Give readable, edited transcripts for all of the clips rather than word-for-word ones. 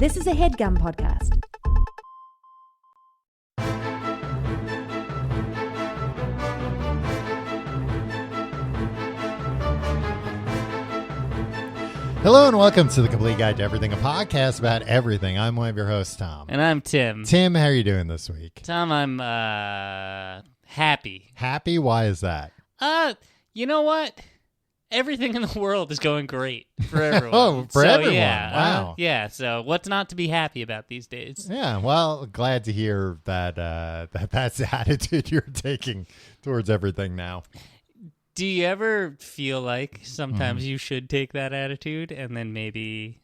This is a HeadGum podcast. Hello and welcome to The Complete Guide to Everything, a podcast about everything. I'm one of your hosts, Tom. And I'm Tim. Tim, how are you doing this week? Tom, I'm happy. Happy? Why is that? You know what? Everything in the world is going great for everyone. Oh, for everyone. Yeah, wow. Yeah, so what's not to be happy about these days? Yeah, well, glad to hear that that's the attitude you're taking towards everything now. Do you ever feel like sometimes you should take that attitude and then maybe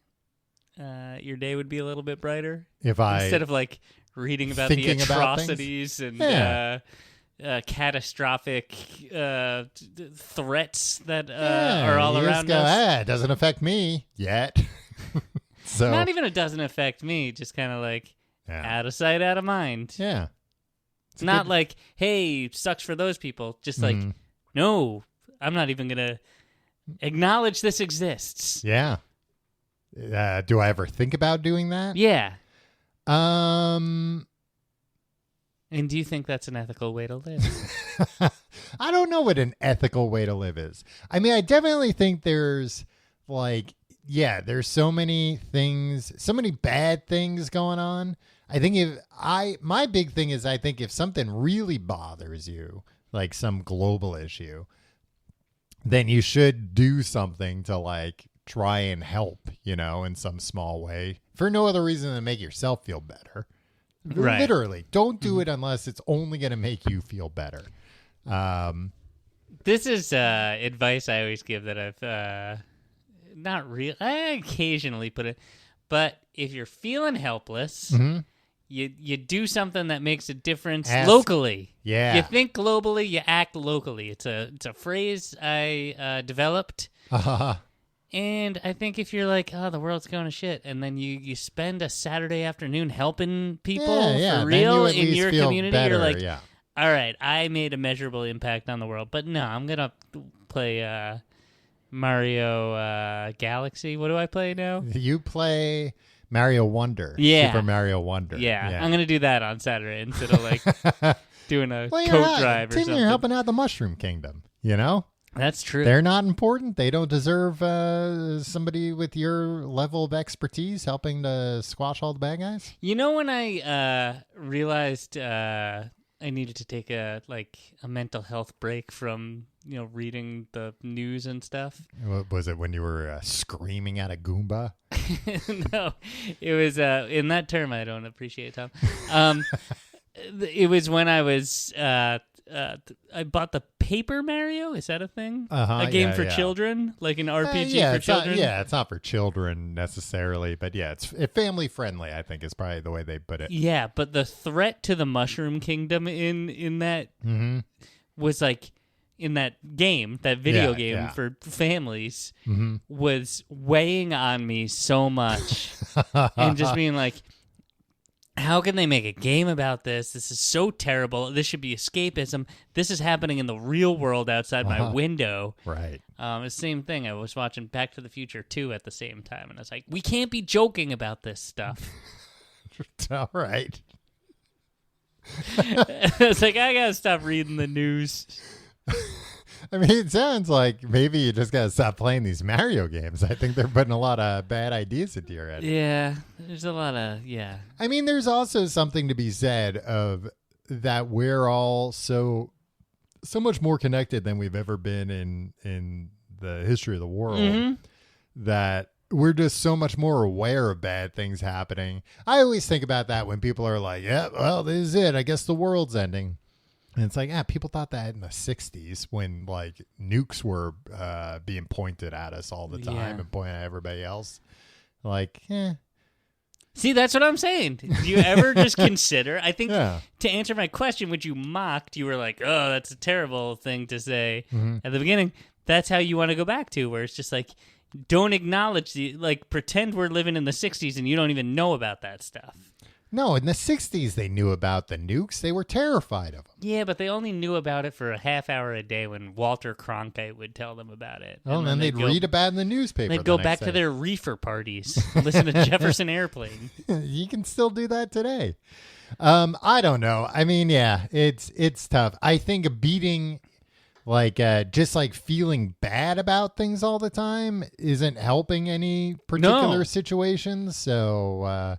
your day would be a little bit brighter? Instead of like reading about the atrocities and catastrophic threats that are all around us. It doesn't affect me yet. So not even it doesn't affect me, just kind of like out of sight, out of mind. Yeah. It's not like, hey, sucks for those people. Just like, no, I'm not even going to acknowledge this exists. Yeah. Do I ever think about doing that? Yeah. And do you think that's an ethical way to live? I don't know what an ethical way to live is. I mean, I definitely think there's there's so many things, so many bad things going on. I think my big thing is I think if something really bothers you, like some global issue, then you should do something to like try and help, in some small way for no other reason than make yourself feel better. Right. Literally, don't do it unless it's only going to make you feel better. This is advice I always give that I've I occasionally put it, but if you're feeling helpless, you do something that makes a difference locally. Yeah, you think globally, you act locally. It's a phrase I developed. And I think if you're like, oh, the world's going to shit, and then you spend a Saturday afternoon helping people for real in your community, better, you're like, all right, I made a measurable impact on the world. But no, I'm going to play Mario Galaxy. What do I play now? You play Mario Wonder. Yeah. Super Mario Wonder. Yeah. I'm going to do that on Saturday instead of like doing a coat drive or something. You're helping out the Mushroom Kingdom, That's true. They're not important. They don't deserve somebody with your level of expertise helping to squash all the bad guys. When I realized I needed to take a mental health break from reading the news and stuff. Was it when you were screaming at a Goomba? No, it was in that term I don't appreciate, Tom. It was when I was. I bought the Paper Mario. Is that a thing? A game for children, like an RPG for children. It's not for children necessarily, but it's family friendly. I think is probably the way they put it. Yeah, but the threat to the Mushroom Kingdom in that was like in that game, that video game for families, was weighing on me so much, and just being like, how can they make a game about this? This is so terrible. This should be escapism. This is happening in the real world outside my window. Right. The same thing. I was watching Back to the Future 2 at the same time, and I was like, we can't be joking about this stuff. All right. I was like, I gotta stop reading the news. I mean, it sounds like maybe you just got to stop playing these Mario games. I think they're putting a lot of bad ideas into your head. Yeah, there's a lot of, I mean, there's also something to be said of that we're all so much more connected than we've ever been in the history of the world, that we're just so much more aware of bad things happening. I always think about that when people are like, yeah, well, this is it. I guess the world's ending. And it's like, people thought that in the 60s when like nukes were being pointed at us all the time and pointed at everybody else. Like, See, that's what I'm saying. Do you ever just consider? I think to answer my question, which you mocked, you were like, oh, that's a terrible thing to say at the beginning. That's how you want to go back to, where it's just like, don't acknowledge pretend we're living in the 60s and you don't even know about that stuff. No, in the 60s they knew about the nukes. They were terrified of them. Yeah, but they only knew about it for a half hour a day when Walter Cronkite would tell them about it. Oh, and then they'd read about it in the newspaper. They'd go back to their reefer parties, listen to Jefferson Airplane. You can still do that today. I don't know. I mean, yeah, it's tough. I think beating, just like feeling bad about things all the time isn't helping any particular situations. So,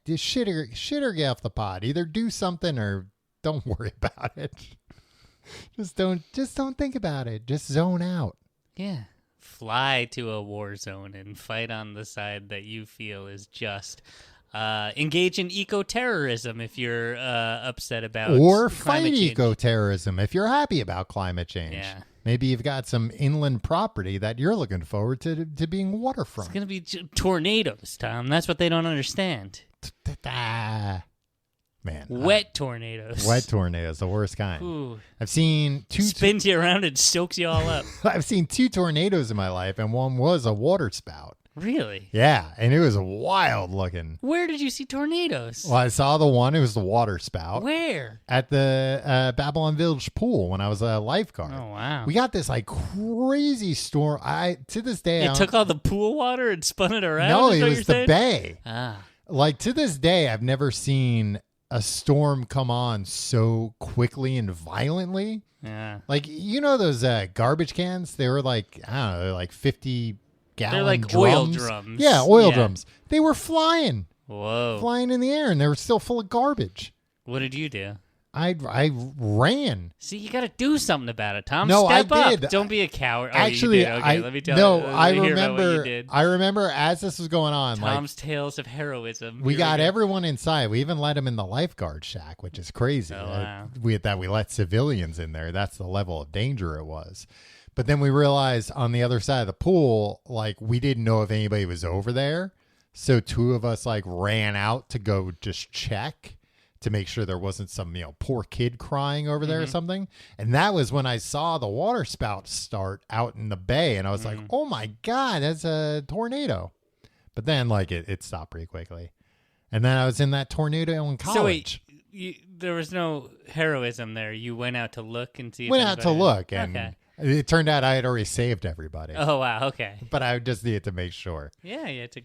just shit or get off the pot. Either do something or don't worry about it. Just don't think about it. Just zone out. Yeah. Fly to a war zone and fight on the side that you feel is just. Engage in eco-terrorism if you're upset about or fight climate change. Eco-terrorism if you're happy about climate change. Yeah. Maybe you've got some inland property that you're looking forward to being waterfront. It's going to be tornadoes, Tom. That's what they don't understand. Man. Wet tornadoes. Wet tornadoes, the worst kind. Ooh. I've seen two. Spins you around and soaks you all up. I've seen 2 tornadoes in my life, and one was a water spout. Really? Yeah, and it was wild looking. Where did you see tornadoes? Well, I saw the one. It was the water spout. Where? At the Babylon Village pool when I was a lifeguard. Oh, wow. We got this crazy storm. To this day, It took all the pool water and spun it around? No, it was the bay. Ah. To this day, I've never seen a storm come on so quickly and violently. Yeah. Those garbage cans? They were I don't know, they're 50 gallon They're like drums. oil drums. Yeah, oil drums. They were flying in the air, and they were still full of garbage. What did you do? I ran. See, you got to do something about it, Tom. No, Step I up. did. Don't be a coward. Actually, you did. Okay, let me tell no, you. I hear about what you remember. did. I remember as this was going on. Tom's tales of heroism. We Here got go. everyone inside. We even let them in the lifeguard shack, which is crazy. Oh, wow. We let civilians in there. That's the level of danger it was. But then we realized on the other side of the pool, we didn't know if anybody was over there. So 2 of us ran out to go just check to make sure there wasn't some, poor kid crying over there or something. And that was when I saw the water spout start out in the bay. And I was like, oh my God, that's a tornado. But then it stopped pretty quickly. And then I was in that tornado in college. So wait, there was no heroism there. You went out to look and see. Went out to look, and okay. It turned out I had already saved everybody. Oh wow, okay. But I just needed to make sure. Yeah, you had to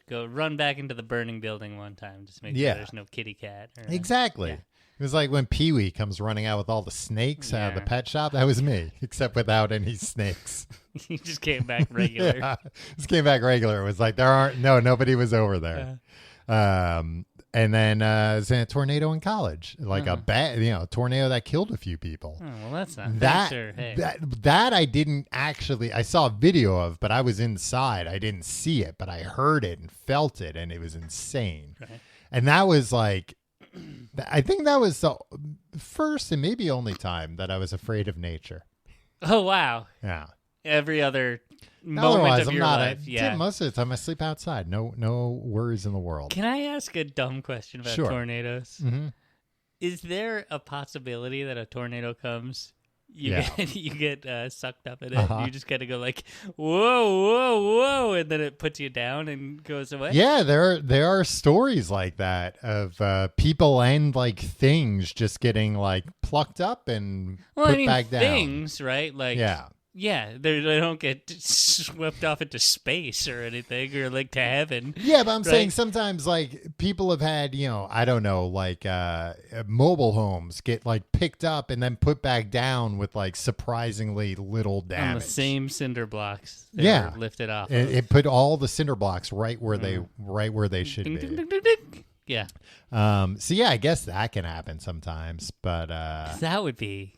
go run back into the burning building one time just to make sure there's no kitty cat. Exactly. Yeah. It was like when Pee-wee comes running out with all the snakes out of the pet shop. That was me, except without any snakes. You just came back regular. Yeah, just came back regular. It was like nobody was over there. And then I was in a tornado in college, a bad, tornado that killed a few people. Oh, well, that's not that I didn't actually. I saw a video of, but I was inside. I didn't see it, but I heard it and felt it, and it was insane. Right. And that was I think that was the first and maybe only time that I was afraid of nature. Oh wow! Yeah. Every other moment Otherwise, of your life, yeah. Most of the time, I sleep outside. No worries in the world. Can I ask a dumb question about tornadoes? Mm-hmm. Is there a possibility that a tornado comes, you get sucked up in it, and you just kind of go whoa, whoa, whoa, and then it puts you down and goes away? Yeah, there are stories like that of people and things just getting plucked up and put back down. Things, right? Yeah, they don't get swept off into space or anything, or to heaven. Yeah, but I'm saying sometimes people have had, I don't know, mobile homes get picked up and then put back down with surprisingly little damage. On the same cinder blocks. They were lifted off. It put all the cinder blocks right where they should ding, be. ding, ding, ding, ding. Yeah. So yeah, I guess that can happen sometimes, but that would be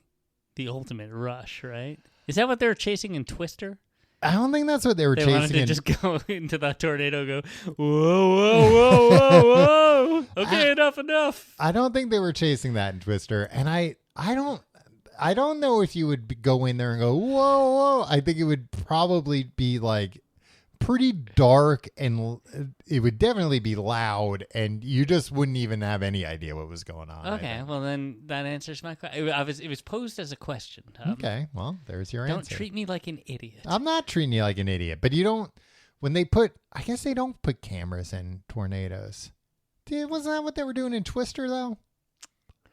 the ultimate rush, right? Is that what they were chasing in Twister? I don't think that's what they were chasing. They wanted to just go into the tornado, go, whoa, whoa, whoa, whoa, whoa. Okay, enough. I don't think they were chasing that in Twister, and I don't know if you would go in there and go, whoa, whoa. I think it would probably be pretty dark, and it would definitely be loud, and you just wouldn't even have any idea what was going on. Okay, well then that answers my question. It was posed as a question, Tom. Okay, well there's your answer. Don't treat me like an idiot. I'm not treating you like an idiot, but you don't. I guess they don't put cameras in tornadoes. Wasn't that what they were doing in Twister though?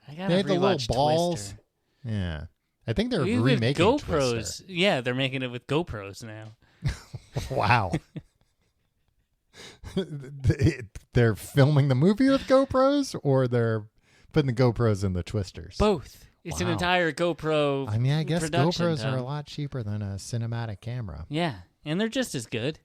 I gotta They had the little rewatch balls. Twister. Yeah, I think they're With remaking GoPros. Twister. Yeah, they're making it with GoPros now. Wow. They're filming the movie with GoPros, or they're putting the GoPros in the Twisters? Both. It's an Wow. entire GoPro. I mean, I guess production, GoPros Tom. are a lot cheaper than a cinematic camera. Yeah, and they're just as good.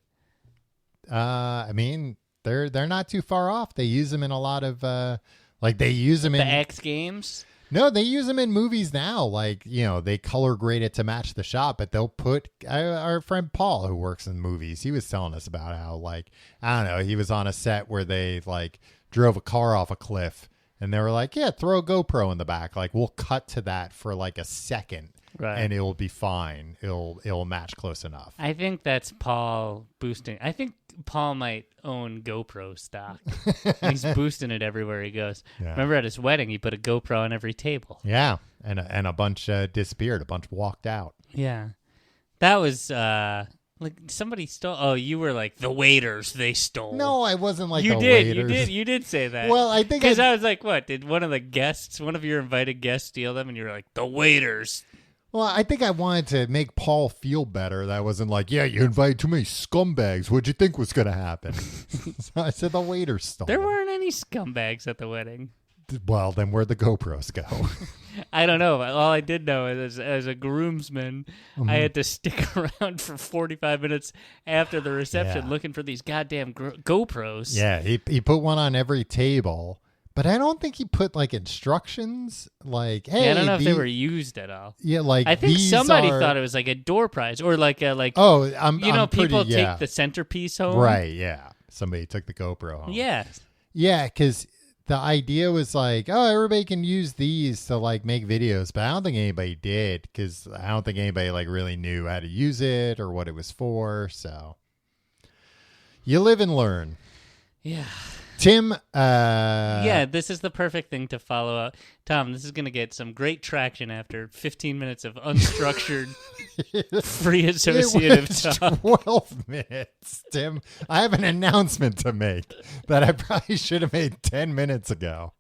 I mean, they're not too far off. They use them in a lot of they use them The in X Games. No, they use them in movies now. Like, they color grade it to match the shot, but they'll put our friend Paul, who works in movies, he was telling us about how, like, I don't know, he was on a set where they like drove a car off a cliff and they were like, yeah, throw a GoPro in the back. Like, we'll cut to that for like a second Right. and it'll be fine. It'll match close enough. I think that's Paul boosting. I think Paul might own GoPro stock. He's boosting it everywhere he goes. Yeah. Remember at his wedding, he put a GoPro on every table. Yeah. And a bunch disappeared. A bunch walked out. Yeah. That was like somebody stole. Oh, you were like the waiters they stole. No, I wasn't like you the did. waiters. You did say that. Well, I think because I was like, what? Did one of your invited guests steal them? And you were like, the waiters. Well, I think I wanted to make Paul feel better. That wasn't like, yeah, you invited too many scumbags. What'd you think was going to happen? So I said the waiter stole There them. weren't any scumbags at the wedding. Well, then where'd the GoPros go? I don't know. All I did know is as a groomsman, I had to stick around for 45 minutes after the reception Yeah. looking for these goddamn GoPros. Yeah, he put one on every table. But I don't think he put like instructions like, hey, Yeah, I don't know if they were used at all. Yeah, like I think these somebody are... thought it was like a door prize or like a Oh, I'm people pretty, yeah. take the centerpiece home. Right, yeah. Somebody took the GoPro home. Yeah. Yeah, because the idea was like, oh, everybody can use these to like make videos, but I don't think anybody did because I don't think anybody like really knew how to use it or what it was for. So you live and learn. Yeah. Tim. Yeah, this is the perfect thing to follow up. Tom, this is going to get some great traction after 15 minutes of unstructured, free associative it was talk. 12 minutes, Tim. I have an announcement to make that I probably should have made 10 minutes ago.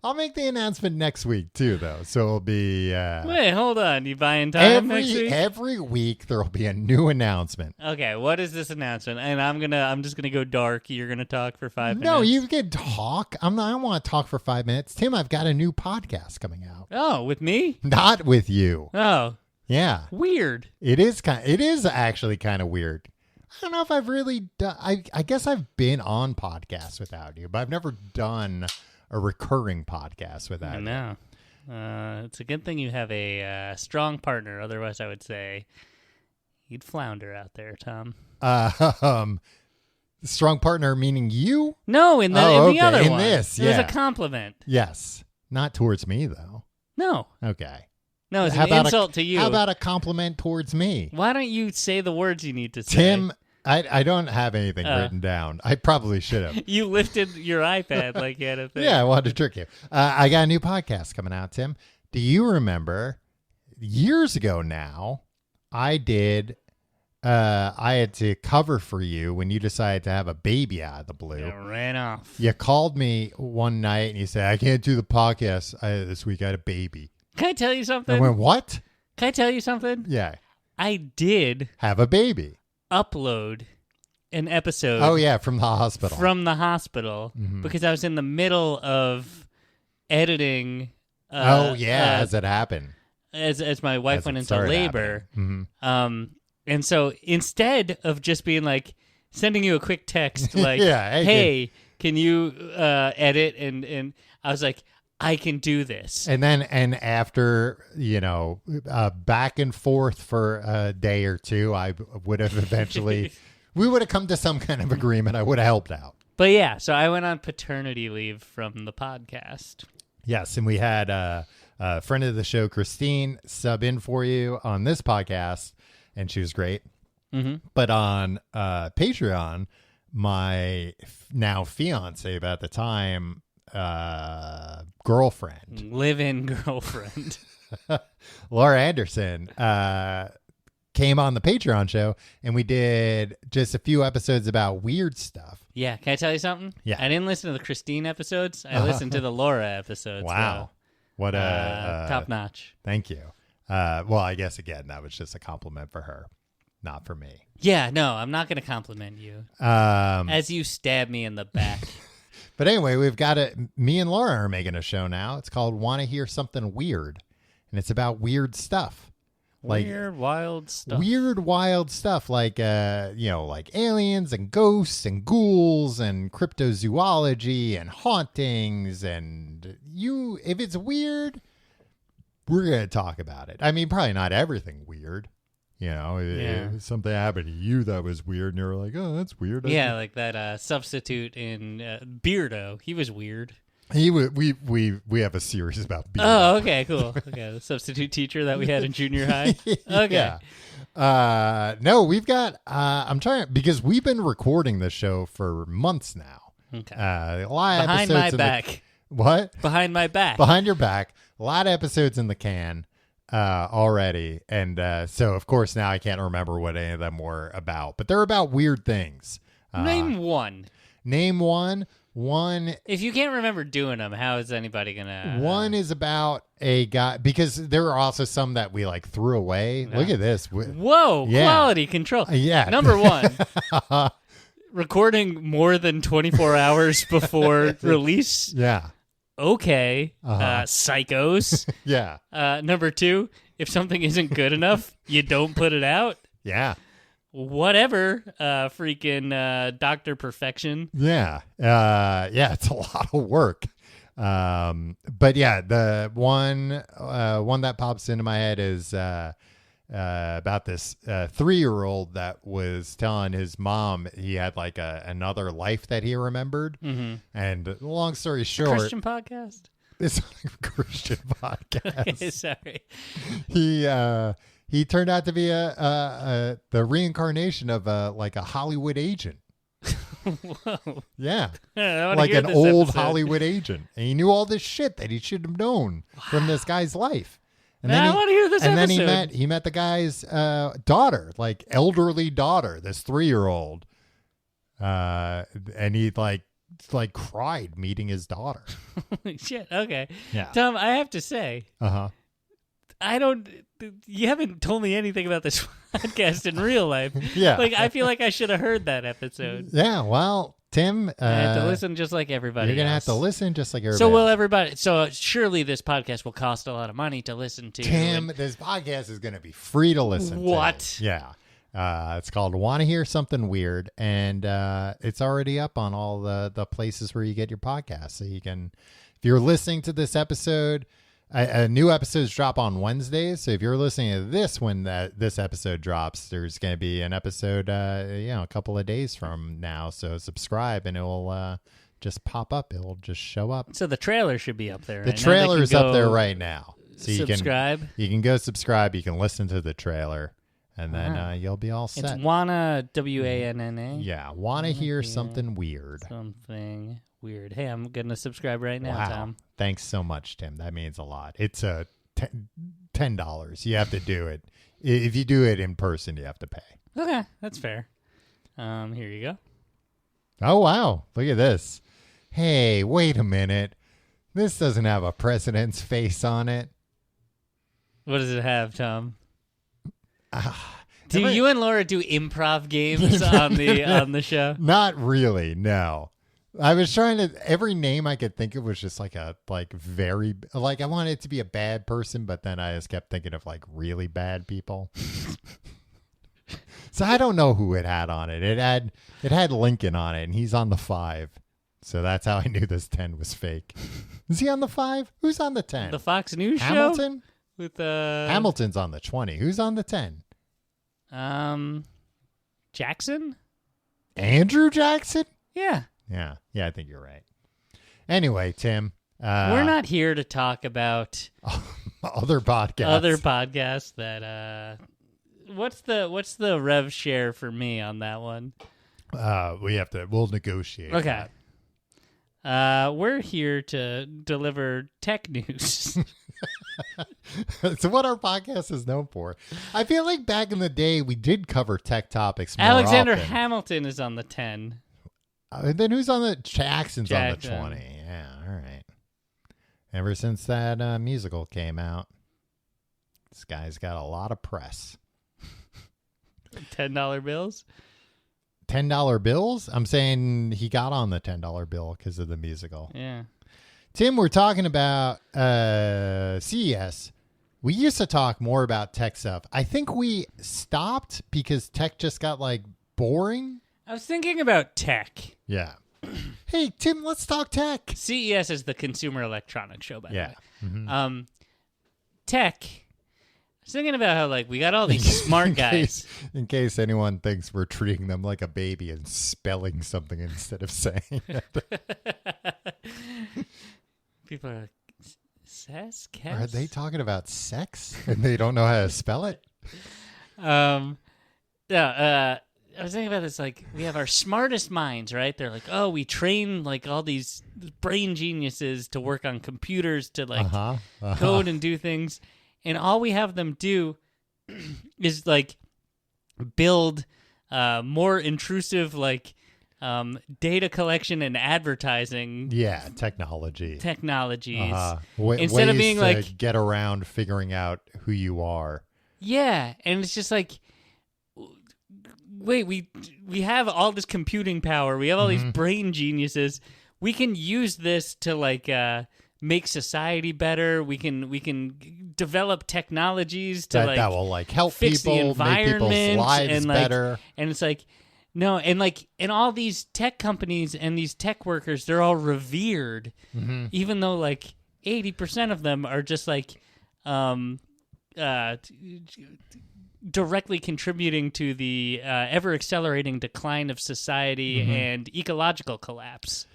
I'll make the announcement next week, too, though. So it'll be... Wait, hold on. You buying time next week? Every week, there will be a new announcement. Okay, what is this announcement? And I'm just gonna go dark. You're gonna talk for 5 minutes. No, you can talk. I don't want to talk for 5 minutes. Tim, I've got a new podcast coming out. Oh, with me? Not with you. Oh, Yeah. weird. It is actually kind of weird. I don't know if I've really done... I guess I've been on podcasts without you, but I've never done a recurring podcast without I you. know. It's a good thing you have a strong partner. Otherwise, I would say you'd flounder out there, Tom. Strong partner meaning you? No, in the other in one. this, It was yeah. a compliment. Yes. Not towards me, though. No, Okay. no, it's How an about insult to you. How about a compliment towards me? Why don't you say the words you need to say? Tim, I don't have anything written down. I probably should have. You lifted your iPad like you had a thing. Yeah, I wanted to trick you. I got a new podcast coming out, Tim. Do you remember years ago now, I had to cover for you when you decided to have a baby out of the blue. It ran off. You called me one night and you said, I can't do the podcast this week. I had a baby. Can I tell you something? I went, what? Can I tell you something? Yeah. I did Have a baby. upload an episode. Oh, yeah, from the hospital. From the hospital because I was in the middle of editing. As it happened. As my wife As went it into started labor. happening. And so instead of just being like sending you a quick text like, Yeah, hey, can you edit? And I was like, I can do this. And after, back and forth for a day or two, I would have eventually, we would have come to some kind of agreement. I would have helped out. But yeah, so I went on paternity leave from the podcast. Yes. And we had a friend of the show, Christine, sub in for you on this podcast. And she was great. Mm-hmm. But on Patreon, my now fiance, but at the time, girlfriend, Live-in girlfriend. Laura Anderson, came on the Patreon show, and we did just a few episodes about weird stuff. Yeah, can I tell you something? Yeah. I didn't listen to the Christine episodes. I listened to the Laura episodes. Wow. What a top notch. Thank you. Well, I guess, again, that was just a compliment for her, not for me. Yeah, no, I'm not going to compliment you. As you stab me in the back. But anyway, we've got it. Me and Laura are making a show now. It's called Want to Hear Something Weird. And it's about weird stuff. Weird, wild stuff. Weird, wild stuff like, like aliens and ghosts and ghouls and cryptozoology and hauntings. And if it's weird, we're going to talk about it. I mean, probably not everything weird. If something happened to you that was weird and you're like, oh, that's weird. Yeah, like that substitute in Beardo. He was weird. We have a series about Beardo. Oh, okay, cool. Okay, the substitute teacher that we had in junior high. Okay. Yeah. No, we've got. I'm trying because we've been recording this show for months now. Okay. A lot of Behind episodes my back. What? Behind my back. Behind your back. A lot of episodes in the can already, and so of course now I can't remember what any of them were about, but they're about weird things. Name one. Name one. One. If you can't remember doing them, how is anybody gonna? One is about a guy, because there are also some that we like threw away. Yeah. Look at this. Whoa, yeah. Quality control. Yeah. Number one, recording more than 24 hours before release. Yeah. Okay. Psychos. Yeah. Number two, if something isn't good enough, you don't put it out. Yeah. Whatever, freaking Dr. Perfection. Yeah. It's a lot of work. But yeah, the one that pops into my head is about this 3-year-old that was telling his mom he had like another life that he remembered. Mm-hmm. And long story short, Christian podcast. It's a Christian podcast. Okay, sorry. He turned out to be the reincarnation of like a Hollywood agent. Whoa. Yeah. Like an old Hollywood agent. And he knew all this shit that he should have known from this guy's life. And I want to hear this episode. And then he met the guy's daughter, like elderly daughter, this 3-year-old. And he like cried meeting his daughter. Holy shit. Okay. Yeah. Tom, I have to say. Uh-huh. You haven't told me anything about this podcast in real life. Yeah. Like, I feel like I should have heard that episode. Yeah, well, Tim. I have to listen just like everybody You're going to else. have to listen just like everybody else. So surely this podcast will cost a lot of money to listen to. Tim, this podcast is going to be free to listen to. What? Yeah. It's called Want to Hear Something Weird, and it's already up on all the places where you get your podcasts. So you can, if you're listening to this episode, new episodes drop on Wednesdays. So if you're listening to this when this episode drops, there's going to be an episode, a couple of days from now. So subscribe, and it will just pop up. It'll just show up. So the trailer should be up there. The trailer's up there right now. So subscribe. You can go subscribe. You can listen to the trailer. And then you'll be all set. It's Wanna, WANNA. Yeah, wanna hear something weird. Something weird. Hey, I'm going to subscribe right now, wow. Tom. Thanks so much, Tim. That means a lot. It's $10. You have to do it. If you do it in person, you have to pay. Okay, that's fair. Here you go. Oh, wow. Look at this. Hey, wait a minute. This doesn't have a president's face on it. What does it have, Tom? Do you and Laura do improv games on the show? Not really, no. I was trying to, every name I could think of was just like I wanted it to be a bad person, but then I just kept thinking of like really bad people. So I don't know who it had on it. It had Lincoln on it, and he's on the 5. So that's how I knew this 10 was fake. Is he on the 5? Who's on the 10? The Fox News Hamilton? show? With Hamilton's on the 20. Who's on the 10? Jackson? Andrew Jackson? Yeah. Yeah, I think you're right. Anyway, Tim. We're not here to talk about other podcasts. That what's the rev share for me on that one? We'll negotiate. Okay. We're here to deliver tech news. It's what our podcast is known for. I feel like back in the day, we did cover tech topics more Alexander often. Hamilton is on the 10. Then who's on the... Jackson's on the Jackson. 20. Yeah, all right. Ever since that musical came out, this guy's got a lot of press. $10 bills? $10 bills? I'm saying he got on the $10 bill because of the musical. Yeah. Tim, we're talking about CES. We used to talk more about tech stuff. I think we stopped because tech just got like boring. I was thinking about tech. Yeah. Hey, Tim, let's talk tech. CES is the Consumer Electronics Show, by the way. Mm-hmm. Tech. I was thinking about how like we got all these smart guys. In case anyone thinks we're treating them like a baby and spelling something instead of saying it. People are like, "Ses? Are they talking about sex and they don't know how to spell it? Yeah. I was thinking about this. Like, we have our smartest minds, right? They're like, oh, we train like all these brain geniuses to work on computers to like code and do things, and all we have them do is like build more intrusive like data collection and advertising. Yeah, technologies. Instead of being to like get around figuring out who you are. Yeah, and it's just like, wait, we have all this computing power. We have all these brain geniuses. We can use this to like make society better. We can develop technologies to that will like help fix people, the environment, make people's lives and, like, better. And it's like, no, and all these tech companies and these tech workers, they're all revered, even though like 80% of them are just like directly contributing to the ever accelerating decline of society and ecological collapse.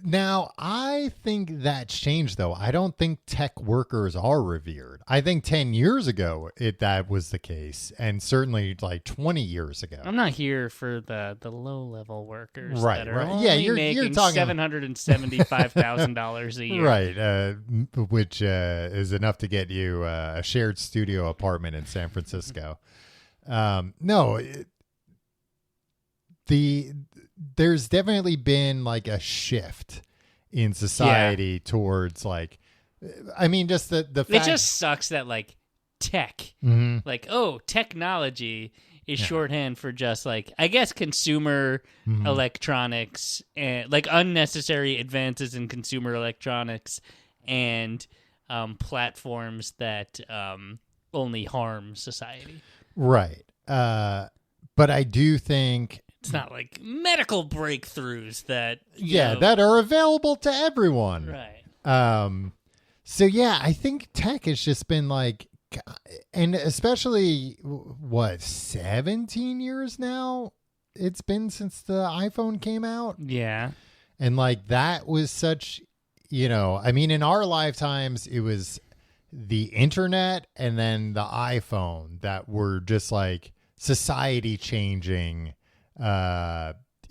Now, I think that's changed, though. I don't think tech workers are revered. I think 10 years ago that was the case, and certainly like 20 years ago. I'm not here for the low-level workers Right, that are right. only Yeah, you're making talking $775,000 a year. Right, which is enough to get you a shared studio apartment in San Francisco. There's definitely been like a shift in society towards like, I mean, just the fact. It just sucks that like tech, like, oh, technology is shorthand for just like, I guess, consumer electronics and like unnecessary advances in consumer electronics and platforms that only harm society. Right. But I do think it's not like medical breakthroughs that that are available to everyone. Right. So yeah, I think tech has just been like, and especially 17 years now it's been since the iPhone came out. Yeah. And like that was such, I mean, in our lifetimes it was the internet and then the iPhone that were just like society changing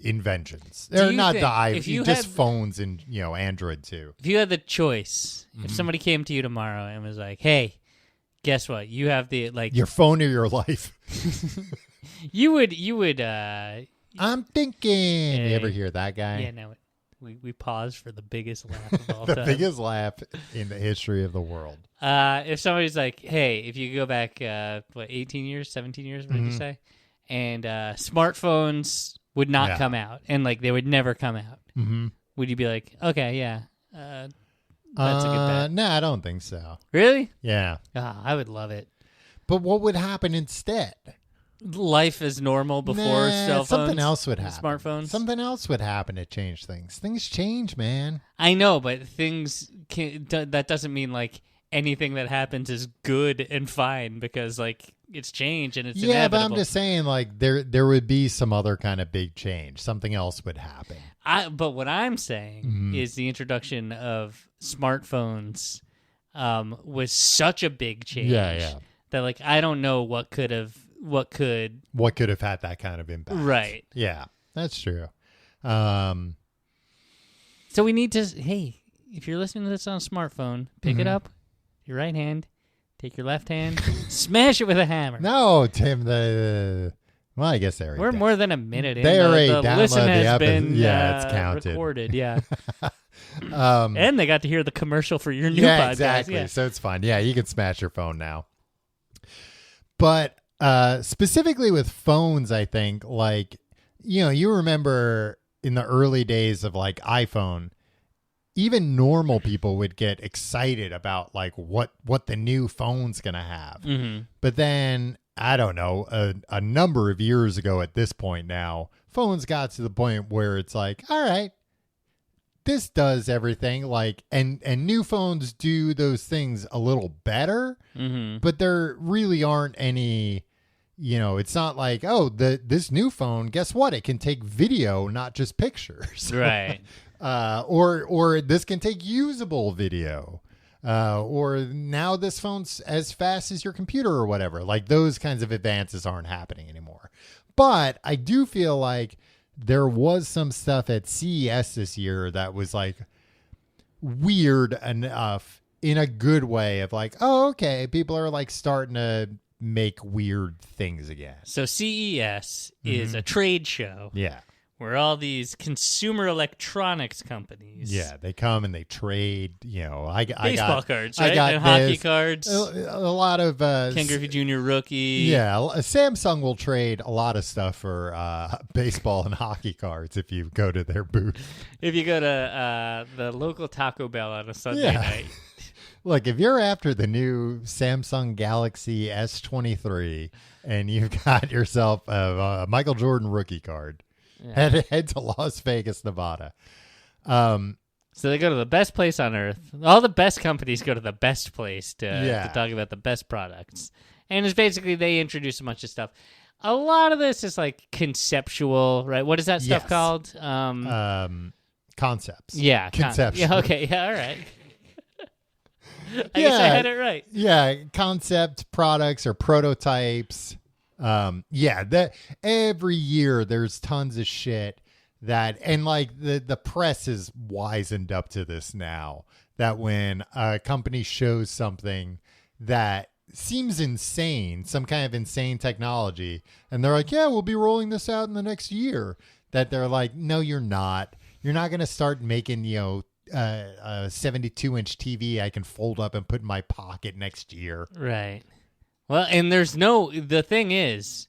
inventions. They're not the iPhone, just phones and Android too. If you had the choice, if somebody came to you tomorrow and was like, "Hey, guess what? You have the like your phone or your life." you would. I'm thinking. You ever hear that guy? Yeah, no. We paused for the biggest laugh of all the time. biggest laugh in the history of the world. If somebody's like, "Hey, if you go back, 18 years, 17 years, what did you say?" And smartphones would not come out, and like they would never come out. Would you be like, "Okay, yeah, that's a good bet"? No, I don't think so. Really? Yeah. I would love it. But what would happen instead? Life as normal before cell phones. Something else would happen. Smartphones. Something else would happen to change things. Things change, man. I know, but that doesn't mean like anything that happens is good and fine because like it's change and it's inevitable. But I'm just saying like there would be some other kind of big change. Something else would happen. But what I'm saying is the introduction of smartphones was such a big change. Yeah. That like I don't know what could have had that kind of impact. Right. Yeah, that's true. So we need to, hey, if you're listening to this on a smartphone, pick it up, your right hand, take your left hand, smash it with a hammer. No, Tim, well, I guess we're more than a minute in. They already the listen downloaded has the been it's counted. recorded, yeah. And they got to hear the commercial for your new podcast. Exactly. Yeah. So it's fine. Yeah, you can smash your phone now. But specifically with phones, I think, like, you remember in the early days of like iPhone, even normal people would get excited about like what the new phone's going to have. Mm-hmm. But then, I don't know, a number of years ago at this point now, phones got to the point where it's like, all right, this does everything, like, and new phones do those things a little better, but there really aren't any, it's not like, oh, this new phone, guess what? It can take video, not just pictures. Right. Or this can take usable video. Or now this phone's as fast as your computer or whatever. Like those kinds of advances aren't happening anymore. But I do feel like there was some stuff at CES this year that was like weird enough in a good way of like, oh, okay, people are like starting to make weird things again. So CES is a trade show. Yeah. Where all these consumer electronics companies, they come and they trade. baseball cards, right? I got and hockey cards. A lot of Ken Griffey Jr. rookie. Yeah, Samsung will trade a lot of stuff for baseball and hockey cards if you go to their booth. If you go to the local Taco Bell on a Sunday night. Look, if you're after the new Samsung Galaxy S23 and you've got yourself a Michael Jordan rookie card. Yeah. Head to Las Vegas, Nevada. So they go to the best place on earth. All the best companies go to the best place to talk about the best products. And it's basically they introduce a bunch of stuff. A lot of this is like conceptual, right? What is that stuff called? Concepts. Yeah. Conceptual. Yeah, okay. Yeah, all right. I guess I had it right. Yeah. Concept products or prototypes. That every year there's tons of shit that, and like the press is wizened up to this now, that when a company shows something that seems insane, some kind of insane technology, and they're like, yeah, we'll be rolling this out in the next year, that they're like, no, you're not going to start making, a 72-inch TV I can fold up and put in my pocket next year. Right. Well, and the thing is,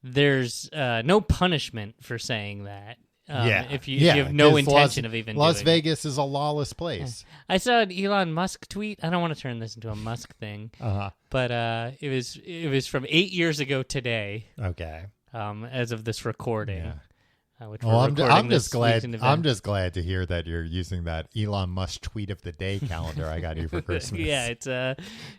there's no punishment for saying that. If you have no intention of even doing Las Vegas is a lawless place. I saw an Elon Musk tweet. I don't want to turn this into a Musk thing, but it was from 8 years ago today. Okay. As of this recording. Yeah. I'm just glad to hear that you're using that Elon Musk tweet of the day calendar I got you for Christmas. Yeah,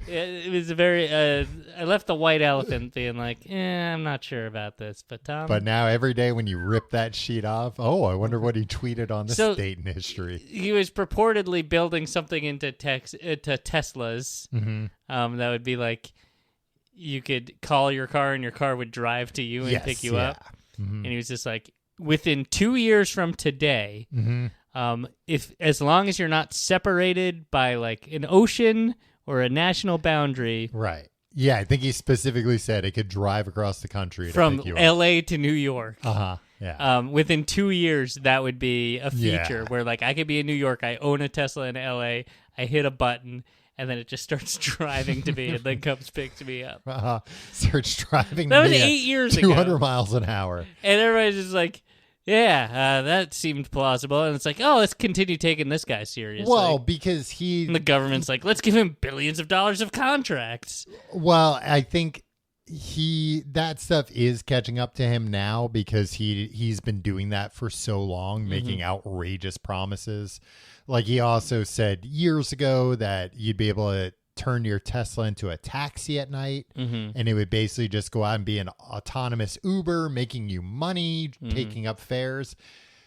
it was a very I left the white elephant being like, I'm not sure about this, but Tom. But now every day when you rip that sheet off, I wonder what he tweeted on this date in history. He was purportedly building something into Teslas. That would be like you could call your car and your car would drive to you and pick you up. And he was just like, within 2 years from today, if as long as you're not separated by like an ocean or a national boundary, right? Yeah, I think he specifically said it could drive across the country from to pick you L.A. to New York. Yeah. Within 2 years, that would be a feature where like I could be in New York, I own a Tesla in L.A., I hit a button. And then it just starts driving to me and then comes picks me up. Starts driving that to was 8 years ago. 200 miles an hour. And everybody's just like, that seemed plausible. And it's like, let's continue taking this guy seriously. Well, because and the government's like, let's give him billions of dollars of contracts. Well, I think that stuff is catching up to him now because he's been doing that for so long, making outrageous promises. Like he also said years ago that you'd be able to turn your Tesla into a taxi at night, and it would basically just go out and be an autonomous Uber, making you money, taking up fares,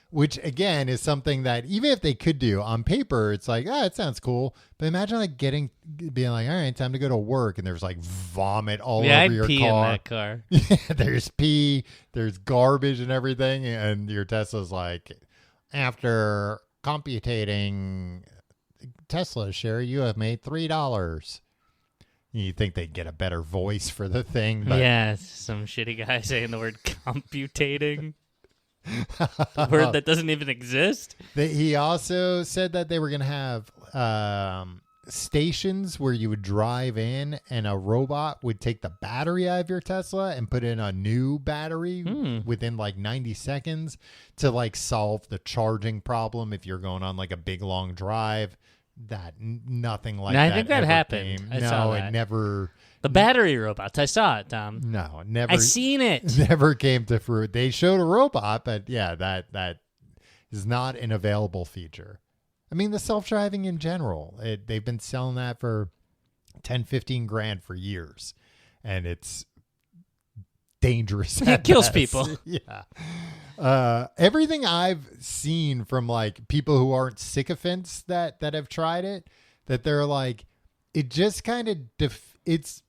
which again is something that even if they could do on paper, it's like, it sounds cool. But imagine like being like, all right, time to go to work, and there's like vomit all over your pee car. In that car. There's pee, there's garbage and everything, and your Tesla's like, after computating Tesla share, you have made $3. You think they'd get a better voice for the thing, but yeah, some shitty guy saying the word computating. The word that doesn't even exist. He also said that they were going to have stations where you would drive in and a robot would take the battery out of your Tesla and put in a new battery within like 90 seconds to like solve the charging problem if you're going on like a big long drive. Nothing like that. I think that happened. I saw that. It never. The battery robots. I saw it, Tom. No, never. I seen it. Never came to fruit. They showed a robot, but yeah, that is not an available feature. I mean, the self-driving in general, they've been selling that for 10, 15 grand for years, and it's dangerous. It kills people. Yeah. Everything I've seen from like people who aren't sycophants that have tried it, that they're like, it just kind of it's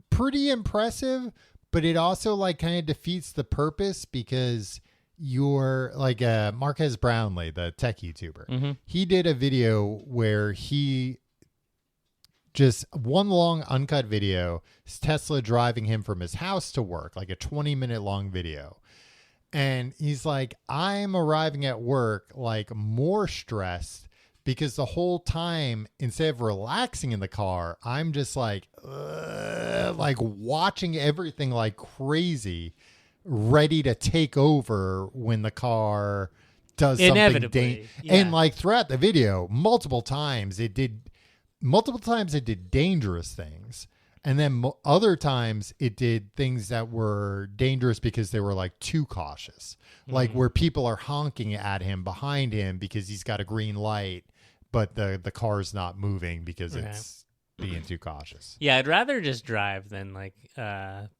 pretty impressive, but it also like kind of defeats the purpose because you're like Marquez Brownlee, the tech YouTuber. Mm-hmm. He did a video where he just one long uncut video, Tesla driving him from his house to work, like a 20-minute long video. And he's like, I'm arriving at work like more stressed because the whole time, instead of relaxing in the car, I'm just like watching everything like crazy, ready to take over when the car does something. Inevitably. Yeah. And like throughout the video, multiple times it did dangerous things. And then other times it did things that were dangerous because they were like too cautious, like where people are honking at him behind him because he's got a green light, but the car's not moving because it's being too cautious. Yeah, I'd rather just drive than like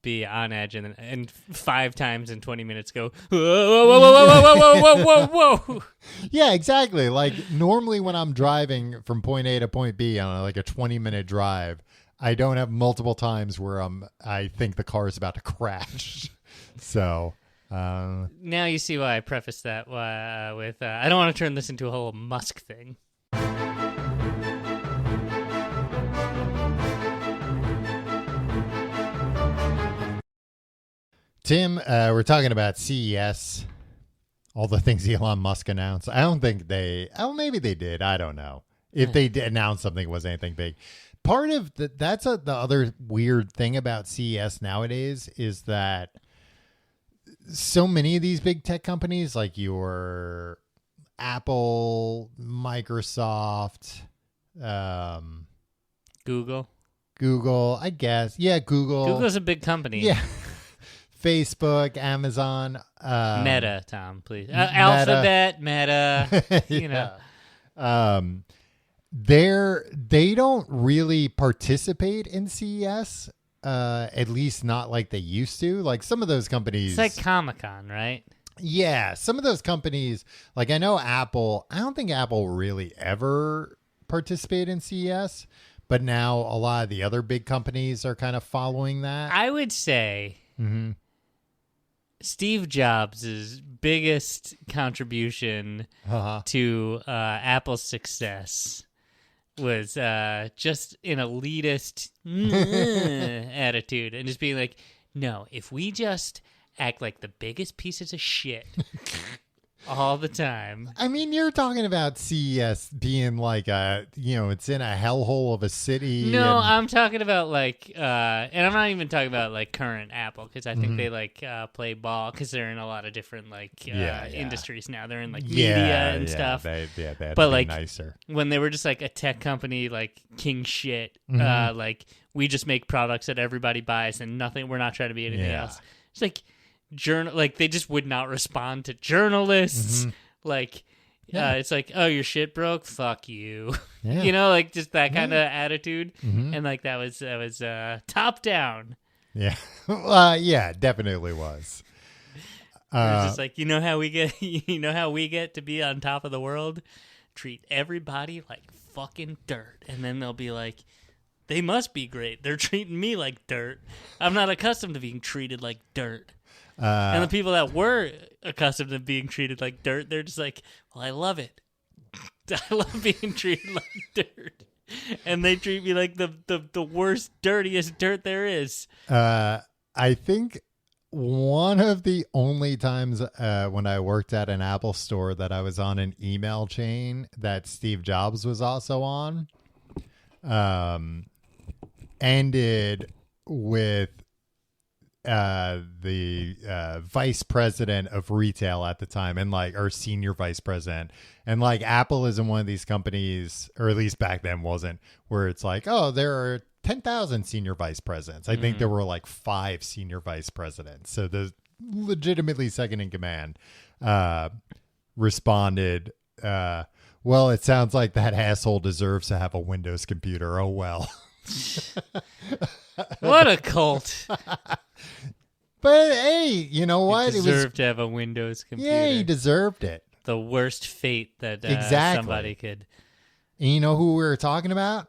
be on edge and 5 times in 20 minutes go, whoa, whoa, whoa, whoa, whoa, whoa, whoa, whoa, whoa, whoa. Yeah, exactly. Like normally when I'm driving from point A to point B on like a 20-minute drive, I don't have multiple times where I think the car is about to crash. So now you see why I prefaced that with I don't want to turn this into a whole Musk thing. Tim, we're talking about CES, all the things Elon Musk announced. I don't think maybe they did. I don't know. If they did announce something, it wasn't anything big. Part of that's the other weird thing about CES nowadays is that so many of these big tech companies, like your Apple, Microsoft, Google, I guess. Yeah, Google. Google's a big company. Yeah. Facebook, Amazon. Meta, Tom, please. Alphabet, Meta. You know. They don't really participate in CES, at least not like they used to. Like some of those companies, it's like Comic-Con, right? Yeah, some of those companies, like I know Apple. I don't think Apple really ever participated in CES, but now a lot of the other big companies are kind of following that. I would say Steve Jobs' biggest contribution to Apple's success was just an elitist attitude and just being like, no, if we just act like the biggest pieces of shit all the time. I mean, you're talking about CES being like it's in a hellhole of a city. No, I'm talking about like, and I'm not even talking about like current Apple because I think they like play ball because they're in a lot of different like industries now. They're in like media and stuff. They but like nicer. When they were just like a tech company, like king shit, like we just make products that everybody buys and nothing. We're not trying to be anything else. It's like. Like they just would not respond to journalists. Like it's like, oh, your shit broke, fuck you. You know, like just that kind of attitude. And like that was top down. Yeah. Yeah, definitely was. It's just like, you know how we get to be on top of the world? Treat everybody like fucking dirt. And then they'll be like, they must be great. They're treating me like dirt. I'm not accustomed to being treated like dirt. And the people that were accustomed to being treated like dirt, they're just like, well, I love it. I love being treated like dirt, and they treat me like the worst, dirtiest dirt there is. I think one of the only times when I worked at an Apple store that I was on an email chain that Steve Jobs was also on, ended with the vice president of retail at the time, and like our senior vice president, and like Apple isn't one of these companies, or at least back then wasn't, where it's like, oh, there are 10,000 senior vice presidents. I think there were like 5 senior vice presidents. So the legitimately second in command responded, well, it sounds like that asshole deserves to have a Windows computer. Oh, well. What a cult. But hey, you know what? He deserved to have a Windows computer. Yeah, he deserved it. The worst fate that Exactly. somebody could. And you know who we were talking about?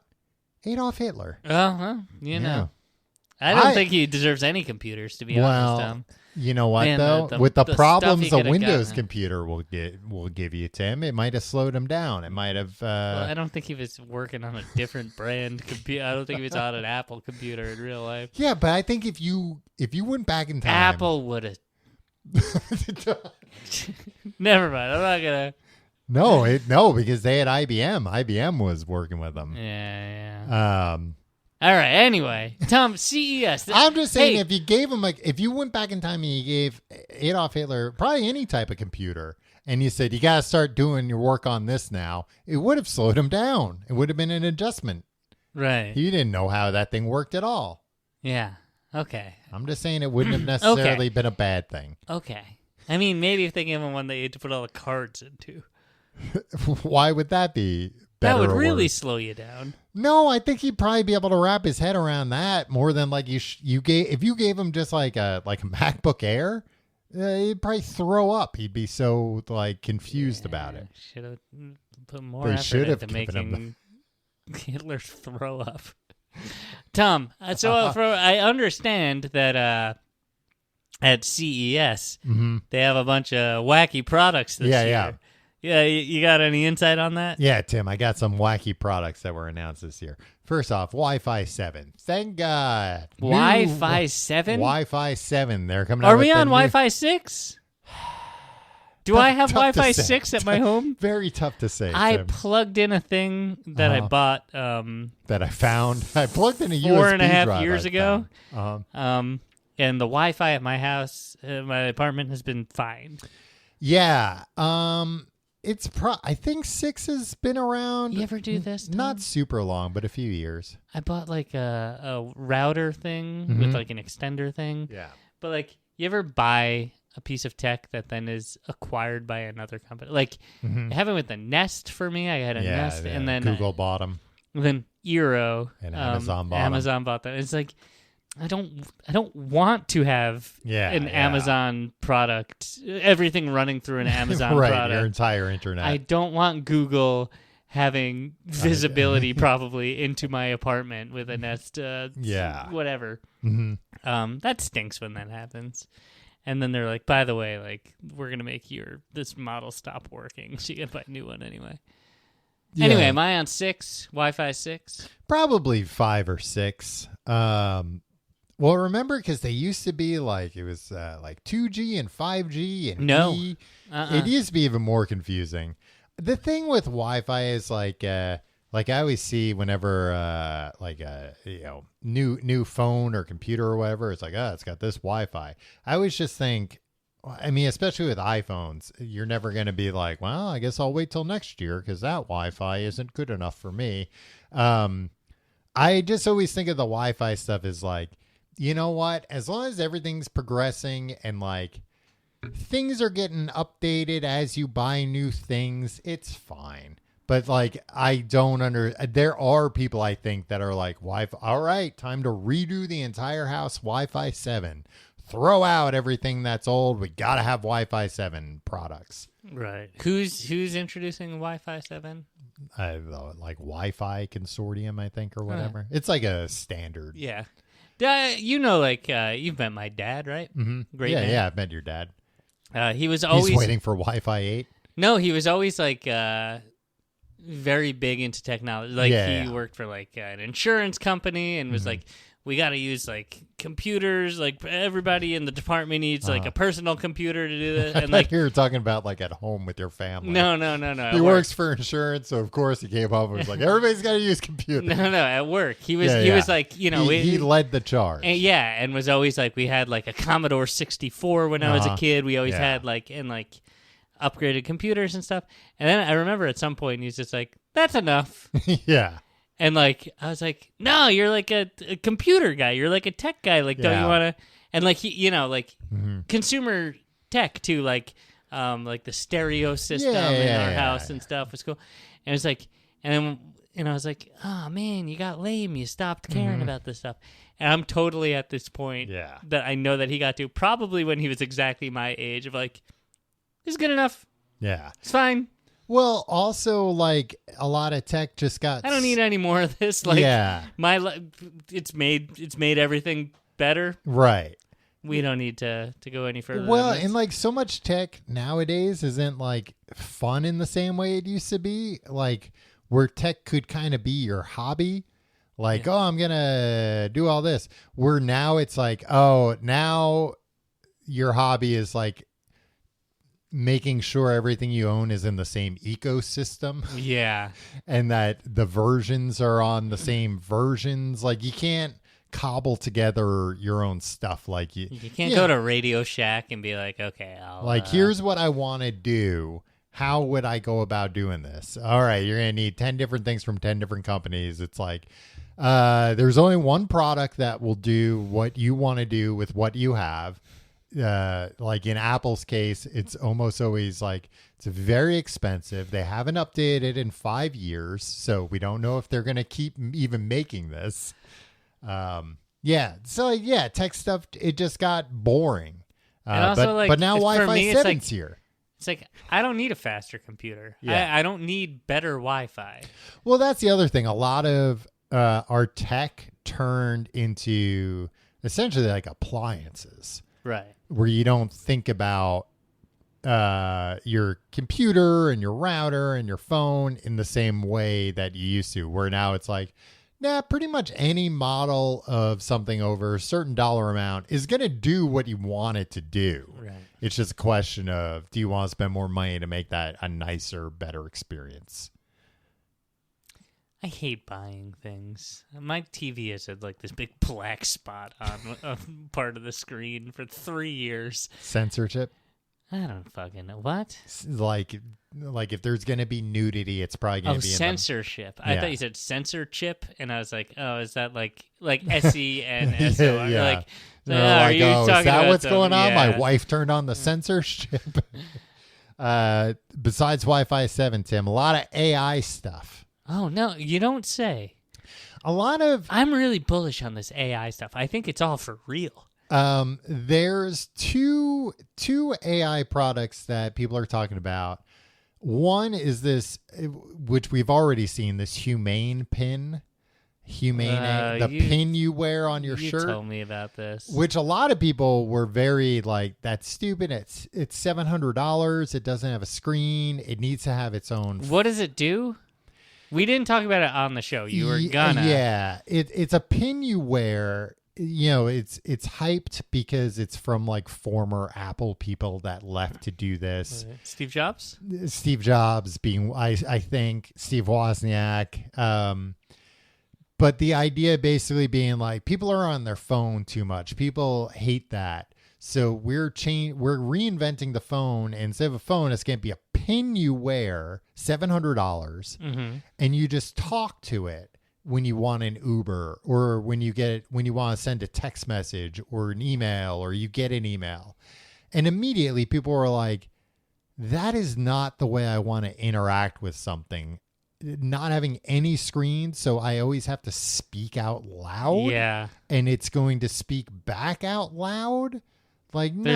Adolf Hitler. Oh, well, you know. I don't think he deserves any computers, to be honest. You know what, Man, though? the With the stuff problems he a could've Windows gotten. computer will give you, Tim, it might have slowed him down. It might have... Well, I don't think he was working on a different brand computer. I don't think he was on an Apple computer in real life. Yeah, but I think if you went back in time... Apple would have... Never mind. I'm not going to... No, because they had IBM. IBM was working with them. Yeah. All right. Anyway, Tom, CES. I'm just saying, if you gave him if you went back in time and you gave Adolf Hitler probably any type of computer, and you said you got to start doing your work on this now, it would have slowed him down. It would have been an adjustment. Right. He didn't know how that thing worked at all. Yeah. Okay. I'm just saying it wouldn't have necessarily been a bad thing. Okay. I mean, maybe if they gave him one they had to put all the cards into. Why would that be better? That would or really worse? slow you down. No, I think he'd probably be able to wrap his head around that more than like if you gave him just like a MacBook Air, he'd probably throw up. He'd be so like confused about it. Should have put more effort into given him making Hitler throw up. Tom, so I understand that at CES they have a bunch of wacky products this year. Yeah. Yeah, you got any insight on that? Yeah, Tim, I got some wacky products that were announced this year. First off, Wi-Fi 7. Thank God. Wi-Fi 7? Wi-Fi 7. They're coming out Are with we the on new- Wi-Fi 6? Do I have Tough to Wi-Fi say. 6 at my home? Very tough to say. I Tim, plugged in a thing that I bought that I found. I plugged in a USB 4.5 drive years I ago. found. And the Wi-Fi at my house, my apartment, has been fine. Yeah. It's I think 6 has been around. You ever do this, Tom? Not super long, but a few years. I bought like a router thing with like an extender thing. Yeah. But like, you ever buy a piece of tech that then is acquired by another company? Like, it happened with the Nest for me. I had a Nest, and then Google bought them. Then Eero And Amazon bought 'em. Amazon bought them. It's like, I don't want to have an Amazon product, everything running through an Amazon right, product. your entire internet. I don't want Google having visibility probably into my apartment with a Nest, whatever. That stinks when that happens. And then they're like, by the way, like, we're going to make this model stop working, so you got to buy a new one anyway. Yeah. Anyway, am I on 6? Wi-Fi 6? Probably 5 or 6. Well, remember, because they used to be like, it was like 2G and 5G and E. It used to be even more confusing. The thing with Wi-Fi is like I always see whenever new phone or computer or whatever, it's like, it's got this Wi-Fi. I always just think, I mean, especially with iPhones, you're never going to be like, well, I guess I'll wait till next year because that Wi-Fi isn't good enough for me. I just always think of the Wi-Fi stuff as like, you know what? As long as everything's progressing and like things are getting updated as you buy new things, it's fine. But like, there are people I think that are like, Wi-Fi, all right, time to redo the entire house, Wi-Fi 7. Throw out everything that's old. We got to have Wi-Fi 7 products. Right. Who's introducing Wi-Fi 7? Like Wi-Fi Consortium, I think, or whatever. It's like a standard. Yeah. You've met my dad, right? Mm-hmm. Great man. Yeah, I've met your dad. He was always He's waiting for Wi-Fi 8. No, he was always like very big into technology. Like he worked for like an insurance company and was like, we got to use like computers. Like everybody in the department needs like a personal computer to do this. And like you were talking about like at home with your family. No. He works for insurance, so of course he came up and was like, everybody's got to use computers. No, at work he was like, you know, he led the charge. And was always like, we had like a Commodore 64 when I was a kid. We always had like upgraded computers and stuff. And then I remember at some point he's just like, that's enough. Yeah. And like I was like, no, you're like a computer guy. You're like a tech guy. Like, don't you want to? And like he, you know, like consumer tech too, like the stereo system in our house and stuff was cool. And it was like, and I was like, oh man, you got lame. You stopped caring about this stuff. And I'm totally at this point that I know that he got to probably when he was exactly my age of like, this is good enough. Yeah, it's fine. Well, also, like, a lot of tech just got... I don't need any more of this. Like, it's made everything better. Right. We don't need to go any further. Well, and, like, so much tech nowadays isn't, like, fun in the same way it used to be. Like, where tech could kind of be your hobby. Like, oh, I'm going to do all this. Where now it's like, oh, now your hobby is, like, making sure everything you own is in the same ecosystem. Yeah. And that the versions are on the same versions. Like you can't cobble together your own stuff. Like you can't go to Radio Shack and be like, okay, here's what I want to do. How would I go about doing this? All right. You're going to need 10 different things from 10 different companies. It's like, there's only one product that will do what you want to do with what you have. Like in Apple's case, it's almost always like it's very expensive. They haven't updated in 5 years, so we don't know if they're going to keep even making this. Tech stuff, it just got boring. And also, but now Wi-Fi 7's here. It's like, I don't need a faster computer. Yeah. I don't need better Wi-Fi. Well, that's the other thing. A lot of our tech turned into essentially like appliances. Right. Where you don't think about your computer and your router and your phone in the same way that you used to, where now it's like, pretty much any model of something over a certain dollar amount is going to do what you want it to do. Right. It's just a question of, do you want to spend more money to make that a nicer, better experience? I hate buying things. My TV has had like this big black spot on part of the screen for 3 years. Censorship? I don't fucking know. What? Like if there's going to be nudity, it's probably going to be censorship. I thought you said censor chip, and I was like, oh, is that like SENSOR? Yeah. Like, are you talking is that about what's going on? Yeah. My wife turned on the censorship. Besides Wi-Fi 7, Tim, a lot of AI stuff. Oh, no, you don't say. I'm really bullish on this AI stuff. I think it's all for real. There's two AI products that people are talking about. One is this, which we've already seen, this Humane pin. Pin you wear on your shirt. You told me about this. Which a lot of people were very like, that's stupid. It's $700. It doesn't have a screen. It needs to have its own. What does it do? We didn't talk about it on the show. You were gonna. Yeah. It's a pin you wear. You know, it's hyped because it's from like former Apple people that left to do this. Steve Jobs? Steve Jobs being, I think, Steve Wozniak. But the idea basically being like, people are on their phone too much. People hate that. So we're reinventing the phone. And instead of a phone, it's going to be a pin you wear, $700, and you just talk to it when you want an Uber or when you want to send a text message or an email or you get an email. And immediately people are like, that is not the way I want to interact with something. Not having any screen, so I always have to speak out loud. Yeah. And it's going to speak back out loud. Like, no.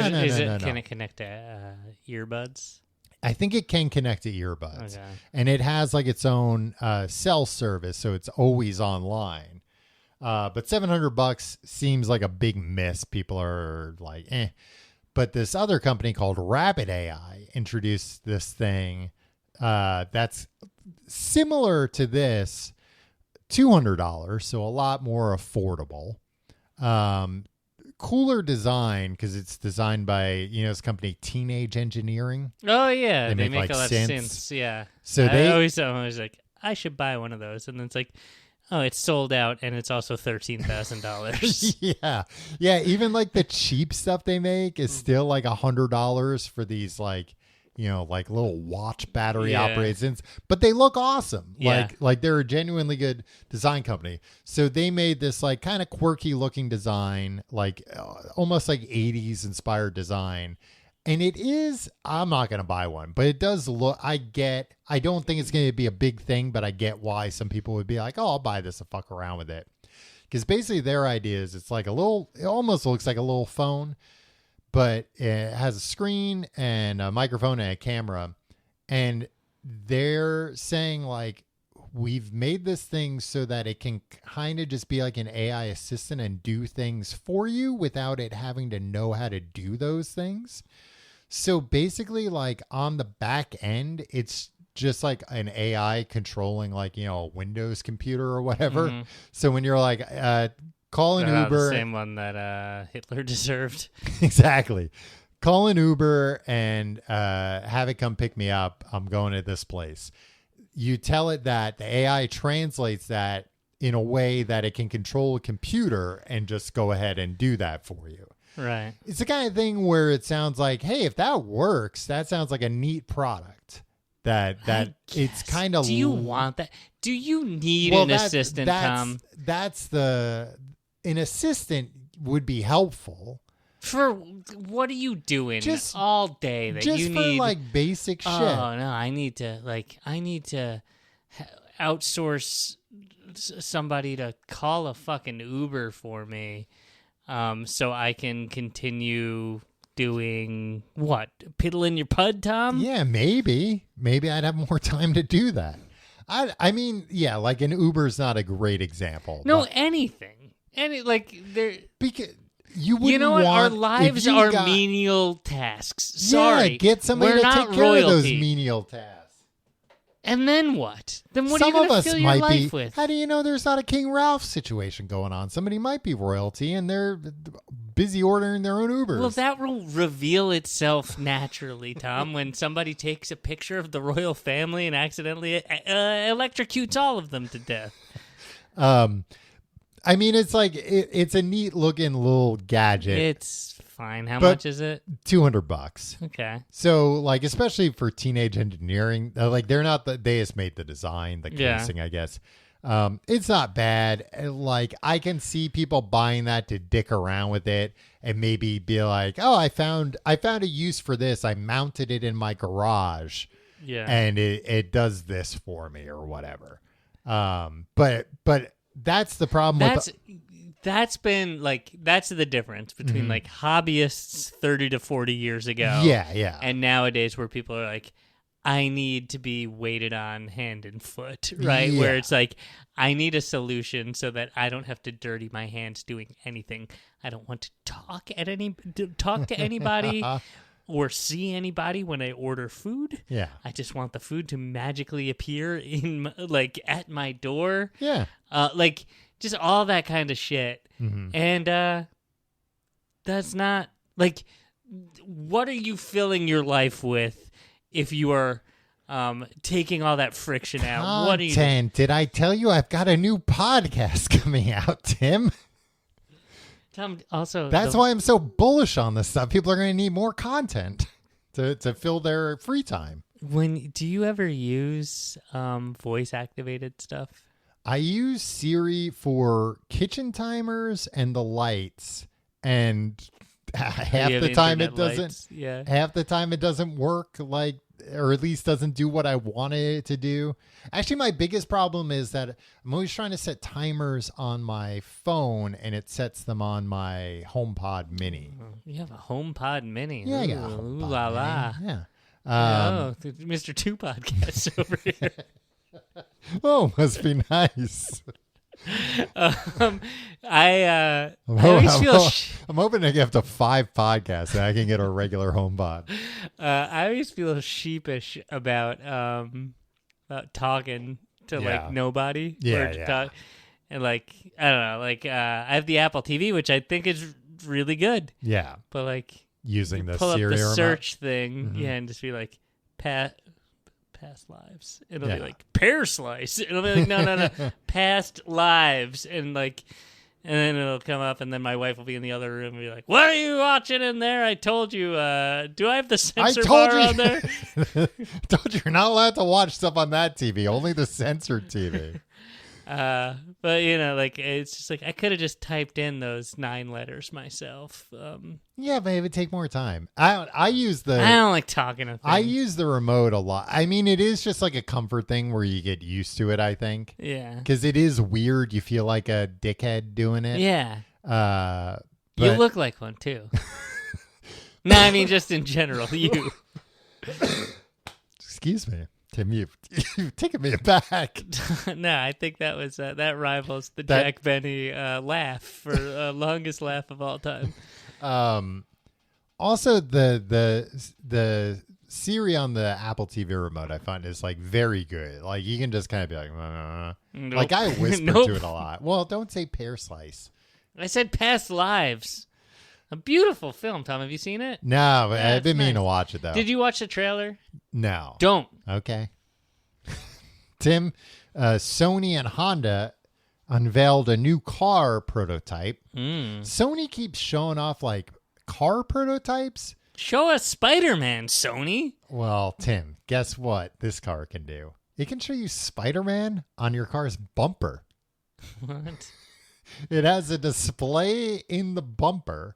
Can it connect to earbuds? I think it can connect to earbuds. Okay. And it has like its own cell service, so it's always online. But $700 seems like a big miss. People are like, eh. But this other company called Rabbit AI introduced this thing that's similar to this, $200, so a lot more affordable. Cooler design because it's designed by this company Teenage Engineering. Oh yeah, they make like a lot synths. of synths. Yeah, So I'm always like, I should buy one of those, and then it's like, oh, it's sold out, and it's also $13,000. yeah. Even like the cheap stuff they make is still like $100 for these like little watch battery operated, but they look awesome. Yeah. Like they're a genuinely good design company. So they made this like kind of quirky looking design, like almost like 80s inspired design. And it is, I'm not going to buy one, but it does look, I don't think it's going to be a big thing, but I get why some people would be like, oh, I'll buy this and fuck around with it. Because basically their idea is it's like it almost looks like a little phone, but it has a screen and a microphone and a camera. And they're saying like, we've made this thing so that it can kind of just be like an AI assistant and do things for you without it having to know how to do those things. So basically like on the back end, it's just like an AI controlling like, a Windows computer or whatever. Mm-hmm. So when you're like, call an Uber. The same one that Hitler deserved. Exactly. Call an Uber and have it come pick me up. I'm going to this place. You tell it that the AI translates that in a way that it can control a computer and just go ahead and do that for you. Right. It's the kind of thing where it sounds like, hey, if that works, that sounds like a neat product. That it's kind of. Do you want that? Do you need an assistant, Tom? An assistant would be helpful. For what are you doing just all day that just you for need like basic shit? Oh no, I need to outsource somebody to call a fucking Uber for me, so I can continue doing what? Piddling your pud, Tom? Yeah, maybe I'd have more time to do that. I mean, yeah, like an Uber's not a great example. No, anything. Because you know what? Our lives are menial tasks. Sorry, get somebody to take care of those menial tasks. And then what? Then what are you going to fill your life with? How do you know there's not a King Ralph situation going on? Somebody might be royalty and they're busy ordering their own Ubers. Well, that will reveal itself naturally, Tom, when somebody takes a picture of the royal family and accidentally electrocutes all of them to death. I mean, it's like it's a neat looking little gadget. It's fine. How much is it? $200. Okay. So, like, especially for Teenage Engineering, like they just made the design, the casing, I guess. It's not bad. Like, I can see people buying that to dick around with it and maybe be like, "Oh, I found a use for this. I mounted it in my garage, and it does this for me or whatever." But that's the problem. That's the difference between like hobbyists 30 to 40 years ago. Yeah. And nowadays where people are like, I need to be weighted on hand and foot, right? Yeah. Where it's like, I need a solution so that I don't have to dirty my hands doing anything. I don't want to talk to anybody or see anybody when I order food. Yeah. I just want the food to magically appear at my door. Yeah. Just all that kind of shit. Mm-hmm. And that's not like, what are you filling your life with if you are taking all that friction out? Content. What are you doing? Did I tell you I've got a new podcast coming out, Tim? Tom, also, that's why I'm so bullish on this stuff. People are going to need more content to fill their free time. Do you ever use voice activated stuff? I use Siri for kitchen timers and the lights, and half the time it doesn't. Yeah. Half the time it doesn't work, or at least doesn't do what I wanted it to do. Actually, my biggest problem is that I'm always trying to set timers on my phone, and it sets them on my HomePod Mini. You have a HomePod Mini. Yeah, I got a HomePod Ooh la la. Mini. Yeah. Mr. Two Podcasts over here. Oh, must be nice. I always feel. I'm hoping to get up to 5 podcasts and I can get a regular HomePod. I always feel sheepish about about talking to Yeah. like nobody. Yeah, or to yeah. talk, and like I don't know, like I have the Apple TV, which I think is really good, Yeah. but like Using the pull up Siri the remote. search thing, Mhm. and just be like past lives. It'll Yeah. be like pear slice. It'll be like no, past lives, and like. And then it'll come up, and then my wife will be in the other room and be like, "What are you watching in there? I told you. Do I have the censor bar on there?" Told you you're not allowed to watch stuff on that TV. Only the censored TV. But like it's just like I could have just typed in those 9 letters myself. Yeah, but it would take more time. I use the. I don't like talking to things. I use the remote a lot. I mean, it is just like a comfort thing where you get used to it, I think. Yeah. Because it is weird. You feel like a dickhead doing it. Yeah. You look like one too. No, I mean just in general, you. Excuse me, Tim. You've taken me aback. No, I think that was that rivals the Jack Benny laugh for longest laugh of all time. Also, the Siri on the Apple TV remote I find is like very good. Like you can just kind of be like, Nope. like I whisper Nope. to it a lot. Well, don't say pear slice. I said past lives. A beautiful film, Tom. Have you seen it? No, but Yeah, I've been it's meaning nice. to watch it though. Did you watch the trailer? No. Don't. Okay. Tim, Sony and Honda unveiled a new car prototype. Sony keeps showing off like car prototypes. Show us Spider-Man, Sony. Well, Tim, guess what this car can do? It can show you Spider-Man on your car's bumper. What? It has a display in the bumper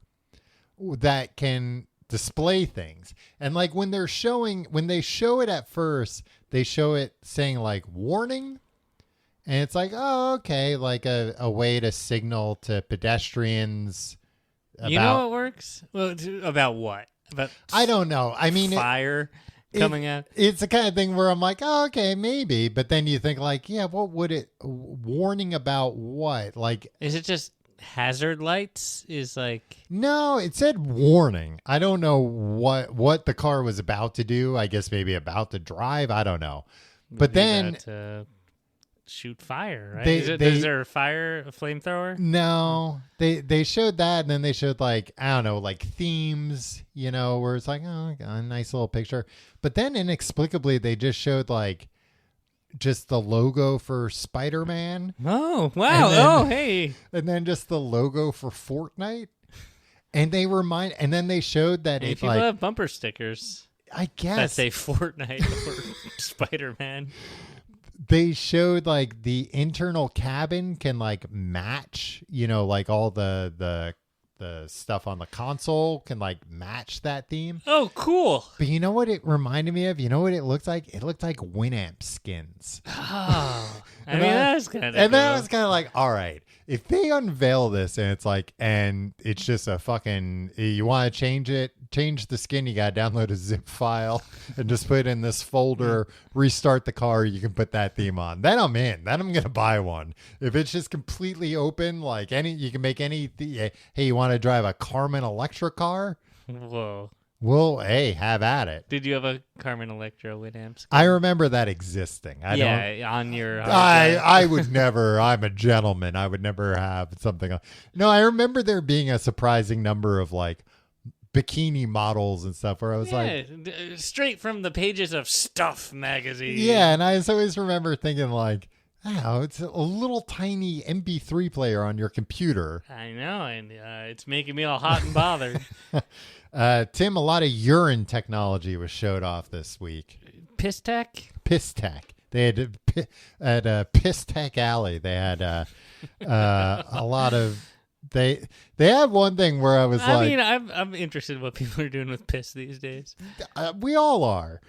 that can display things. And like when they show it at first, they show it saying like warning. And it's like, oh, okay, like a way to signal to pedestrians about, You know what works? Well, about what? About I don't know. I mean, fire coming out? It's the kind of thing where I'm like, oh, okay, maybe. But then you think like, yeah, what would it warning about what? Like, Is it just hazard lights? Is like no, it said warning. I don't know what the car was about to do. I guess maybe about to drive. I don't know. But maybe then about to shoot fire, right? They- Is there a flamethrower? no, they showed that, and then they showed like, I don't know, like themes, where it's like, oh, a nice little picture. But then inexplicably they just showed like just the logo for Spider-Man, Oh, wow. And then- Oh, hey. and then just the logo for Fortnite. And then they showed that Hey, it people like, have bumper stickers I that guess say Fortnite or Spider-Man. they showed like the internal cabin can like match, like all the stuff on the console can like match that theme. Oh, cool. But you know what it reminded me of? You know what it looked like? It looked like Winamp skins. Oh. I And mean, I- that's kind of And then I was kind of like, all right, if they unveil this and it's like, and it's just a fucking, you want to change the skin, you got to download a zip file and just put it in this folder, restart the car, you can put that theme on. Then I'm in. Then I'm going to buy one. If it's just completely open, like you can make any, hey, you want to drive a Carmen Electra car? Whoa. Well, hey, have at it. Did you have a Carmen Electra Winamp? I remember that existing. I don't. On your hard drive. I would never. I'm a gentleman. I would never have something. No, I remember there being a surprising number of like bikini models and stuff where I was like, straight from the pages of Stuff magazine. yeah. And I always remember thinking like, oh, it's a little tiny MP3 player on your computer. I know, and it's making me all hot and bothered. Tim, a lot of urine technology was showed off this week. Piss tech? Piss Tech. They had at Piss Tech Alley. They had a lot of they had one thing where I was I mean, I'm interested in what people are doing with piss these days. We all are.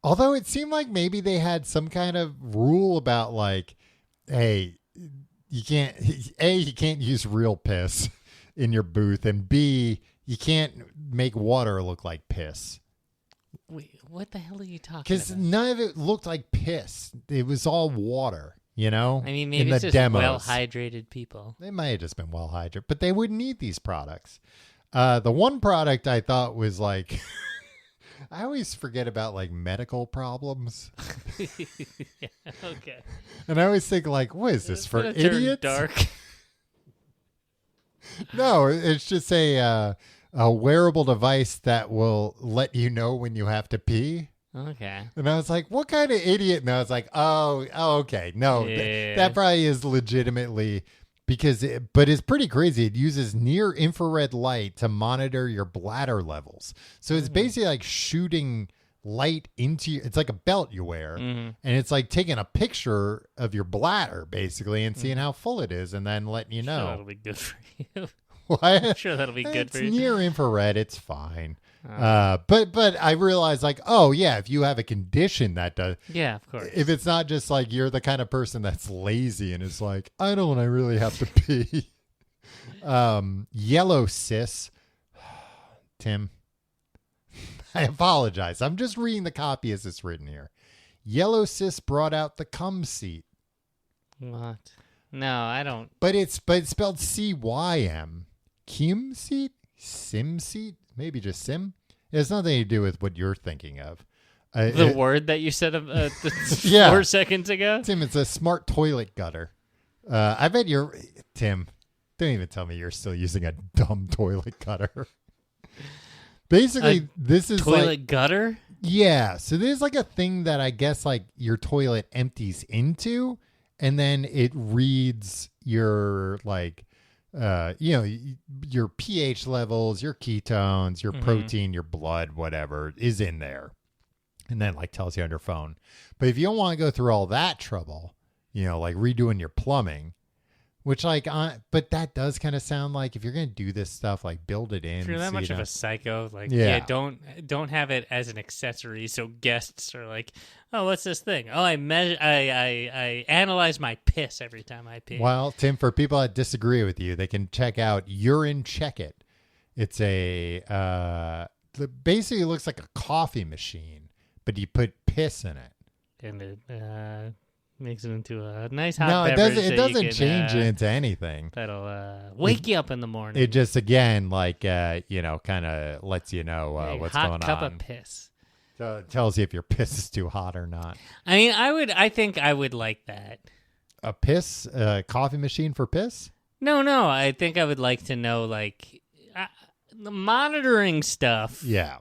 Although it seemed like maybe they had some kind of rule about like, hey, you can't use real piss in your booth, and B, you can't make water look like piss. Wait, what the hell are you talking Because about? none of it looked like piss. It was all water, I mean, maybe in it's the just demos. well-hydrated people. They might have just been well hydrated, but they wouldn't need these products. The one product I thought was like, I always forget about like medical problems. Yeah, okay. And I always think like, what is this It's for gonna turn idiots? dark. No, it's just a wearable device that will let you know when you have to pee. Okay. And I was like, what kind of idiot? And I was like, oh okay. No, Yeah. that probably is legitimately but it's pretty crazy. It uses near infrared light to monitor your bladder levels. So it's basically like shooting light into it's like a belt you wear. Mm-hmm. And it's like taking a picture of your bladder basically and seeing how full it is and then letting you Sure, know. that'll be good for you. What? I'm sure that'll be good It's for you. near infrared. It's fine. But I realized like, oh yeah, if you have a condition that does, Yeah, of course. if it's not just like you're the kind of person that's lazy and is like, I really have to pee. Yellow cis. Tim, I apologize. I'm just reading the copy as it's written here. Yellow cis brought out the cum seat. What? No, I don't. But it's spelled CYM. Kim seat? Sim seat? Maybe just sim? It has nothing to do with what you're thinking of. The word that you said Yeah. 4 seconds ago? Tim, it's a smart toilet gutter. I bet Tim, don't even tell me you're still using a dumb toilet gutter. Basically, this is Toilet like, gutter? yeah. So there's like a thing that I guess like your toilet empties into, and then it reads your like, your pH levels, your ketones, your protein, your blood, whatever is in there. And then like tells you on your phone. But if you don't want to go through all that trouble, like redoing your plumbing, which like, but that does kind of sound like if you're going to do this stuff, like build it in. If you're that so much you of a don't- psycho, like, Yeah. don't have it as an accessory. So guests are like, oh, what's this thing? Oh, I analyze my piss every time I pee. Well, Tim, for people that disagree with you, they can check out Urine Check It. It's basically it looks like a coffee machine, but you put piss in it. And it makes it into a nice hot No, it beverage. doesn't. It that you doesn't can, change it into anything. That'll wake you up in the morning. It just again, like kind of lets you know A what's hot going cup on. of piss. Tells you if your piss is too hot or not. I mean, I think I would like that. A coffee machine for piss? No, I think I would like to know, like, the monitoring stuff Yeah.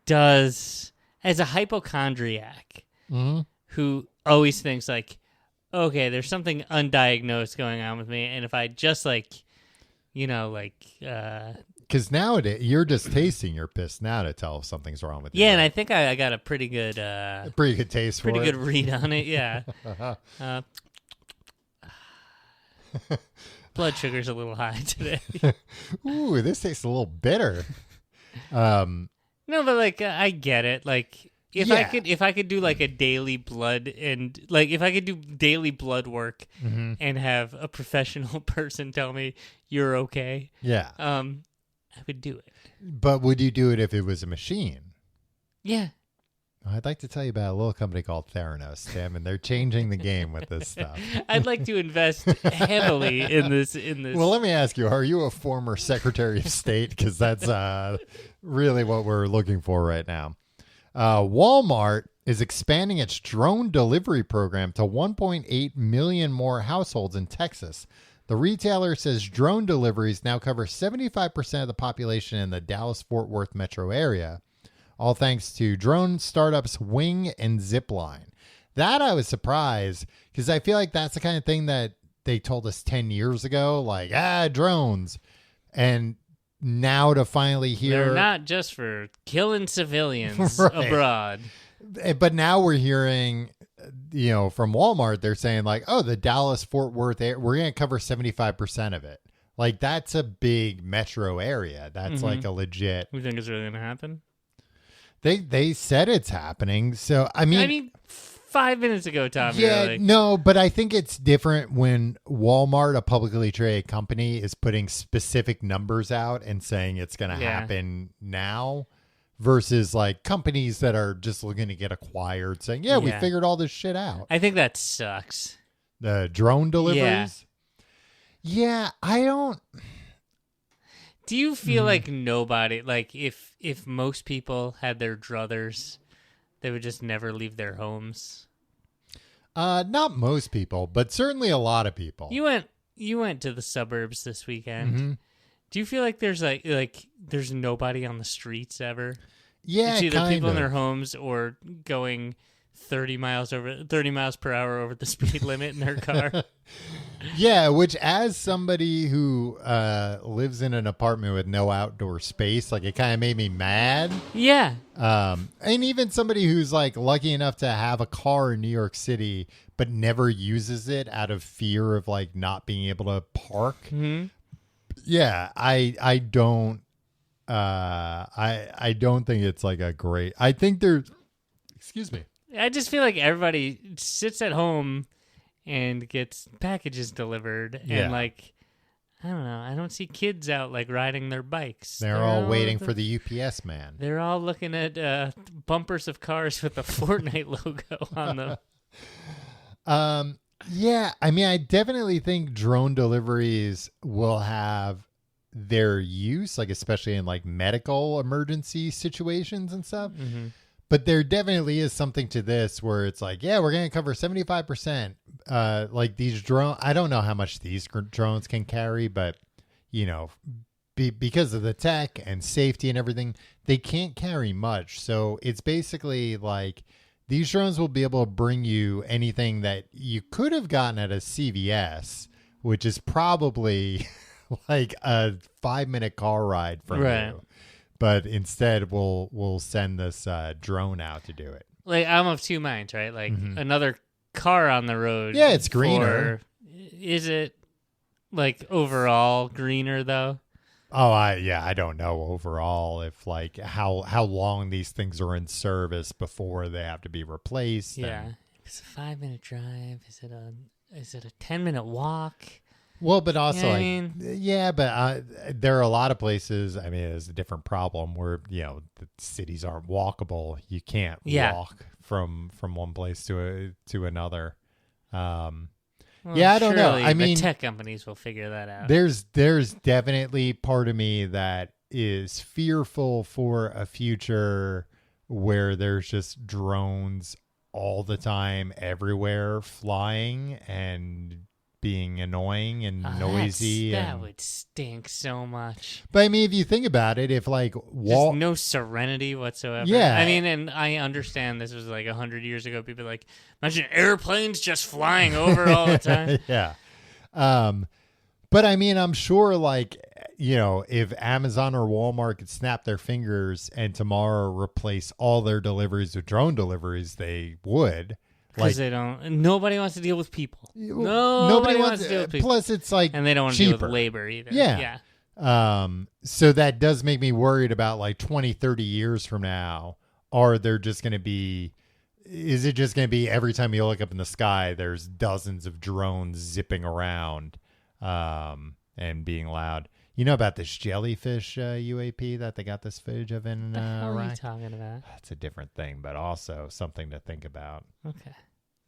does, as a hypochondriac Mm-hmm. who always thinks, like, okay, there's something undiagnosed going on with me, and if I just, like, Because nowadays you're just tasting your piss now to tell if something's wrong with you. yeah, and I think I got a pretty good pretty good taste for pretty it. good read on it, yeah. Blood sugar's a little high today. Ooh, this tastes a little bitter. No, but like I get it. Like if Yeah. I could do like a daily blood and like if I could do daily blood work Mm-hmm. and have a professional person tell me you're okay, Yeah. I would do it. But would you do it if it was a machine? Yeah. I'd like to tell you about a little company called Theranos, Tim, and they're changing the game with this stuff. I'd like to invest heavily in this. Well, let me ask you, are you a former Secretary of State? Because that's really what we're looking for right now. Walmart is expanding its drone delivery program to 1.8 million more households in Texas. The retailer says drone deliveries now cover 75% of the population in the Dallas-Fort Worth metro area, all thanks to drone startups Wing and Zipline. That I was surprised because I feel like that's the kind of thing that they told us 10 years ago, like, drones. And now to finally hear... They're not just for killing civilians Right. abroad. But now we're hearing, from Walmart, they're saying like, oh, the Dallas-Fort Worth area, we're going to cover 75% of it. Like, that's a big metro area. That's like a legit... You think it's really going to happen? They said it's happening. So, I mean 5 minutes ago, Tom. you were like, no, but I think it's different when Walmart, a publicly traded company, is putting specific numbers out and saying it's going to happen now versus like companies that are just looking to get acquired saying, we figured all this shit out. I think that sucks. The drone deliveries? Yeah, I don't... Do you feel like nobody, like if most people had their druthers, they would just never leave their homes? Not most people, but certainly a lot of people. You went to the suburbs this weekend. Do you feel like there's like there's nobody on the streets ever? Yeah, it's either kind people of. in their homes or going 30 miles per hour over the speed limit in their car. Yeah, which as somebody who lives in an apartment with no outdoor space, like it kind of made me mad. Yeah. And even somebody who's like lucky enough to have a car in New York City but never uses it out of fear of like not being able to park. Mm-hmm. Yeah, I don't I don't think it's like a great. I think there's excuse me. I just feel like everybody sits at home and gets packages delivered, and like, I don't know, I don't see kids out like riding their bikes. They're all waiting for the UPS man. They're all looking at bumpers of cars with the Fortnite logo on them. Yeah, I mean, I definitely think drone deliveries will have their use, like especially in like medical emergency situations and stuff. Mm-hmm. But there definitely is something to this where it's like, yeah, we're going to cover 75%. Like these drones, I don't know how much these drones can carry, but you know, because of the tech and safety and everything, they can't carry much. So it's basically like these drones will be able to bring you anything that you could have gotten at a CVS, which is probably like a 5-minute car ride from you. But instead, we'll send this drone out to do it. Like, I'm of two minds, right? Like, another car on the road. Yeah, it's greener. Is it, like, overall greener, though? Oh, I don't know overall if, like, how long these things are in service before they have to be replaced. Yeah. It's a 5-minute drive. Is it a 10-minute walk? Well, but also, but there are a lot of places. I mean, it's a different problem where, you know, the cities aren't walkable. You can't walk from one place to another. I don't know. I mean, the tech companies will figure that out. There's definitely part of me that is fearful for a future where there's just drones all the time, everywhere, flying and being annoying and noisy. That would stink so much. But I mean, if you think about it, if like just no serenity whatsoever. Yeah. I mean, and I understand this was like 100 years ago. People like, imagine airplanes just flying over all the time. Yeah. But I mean, I'm sure like, you know, if Amazon or Walmart could snap their fingers and tomorrow replace all their deliveries with drone deliveries, they would. Because they don't. Nobody wants to deal with people. Nobody wants to deal with people. Plus, it's like and they don't want to deal with labor either. Yeah. So that does make me worried about like 20, 30 years from now. Are there just going to be? Is it just going to be every time you look up in the sky, there's dozens of drones zipping around, and being loud? You know about this jellyfish UAP that they got this footage of in Iraq? What are you talking about? That's a different thing, but also something to think about. Okay.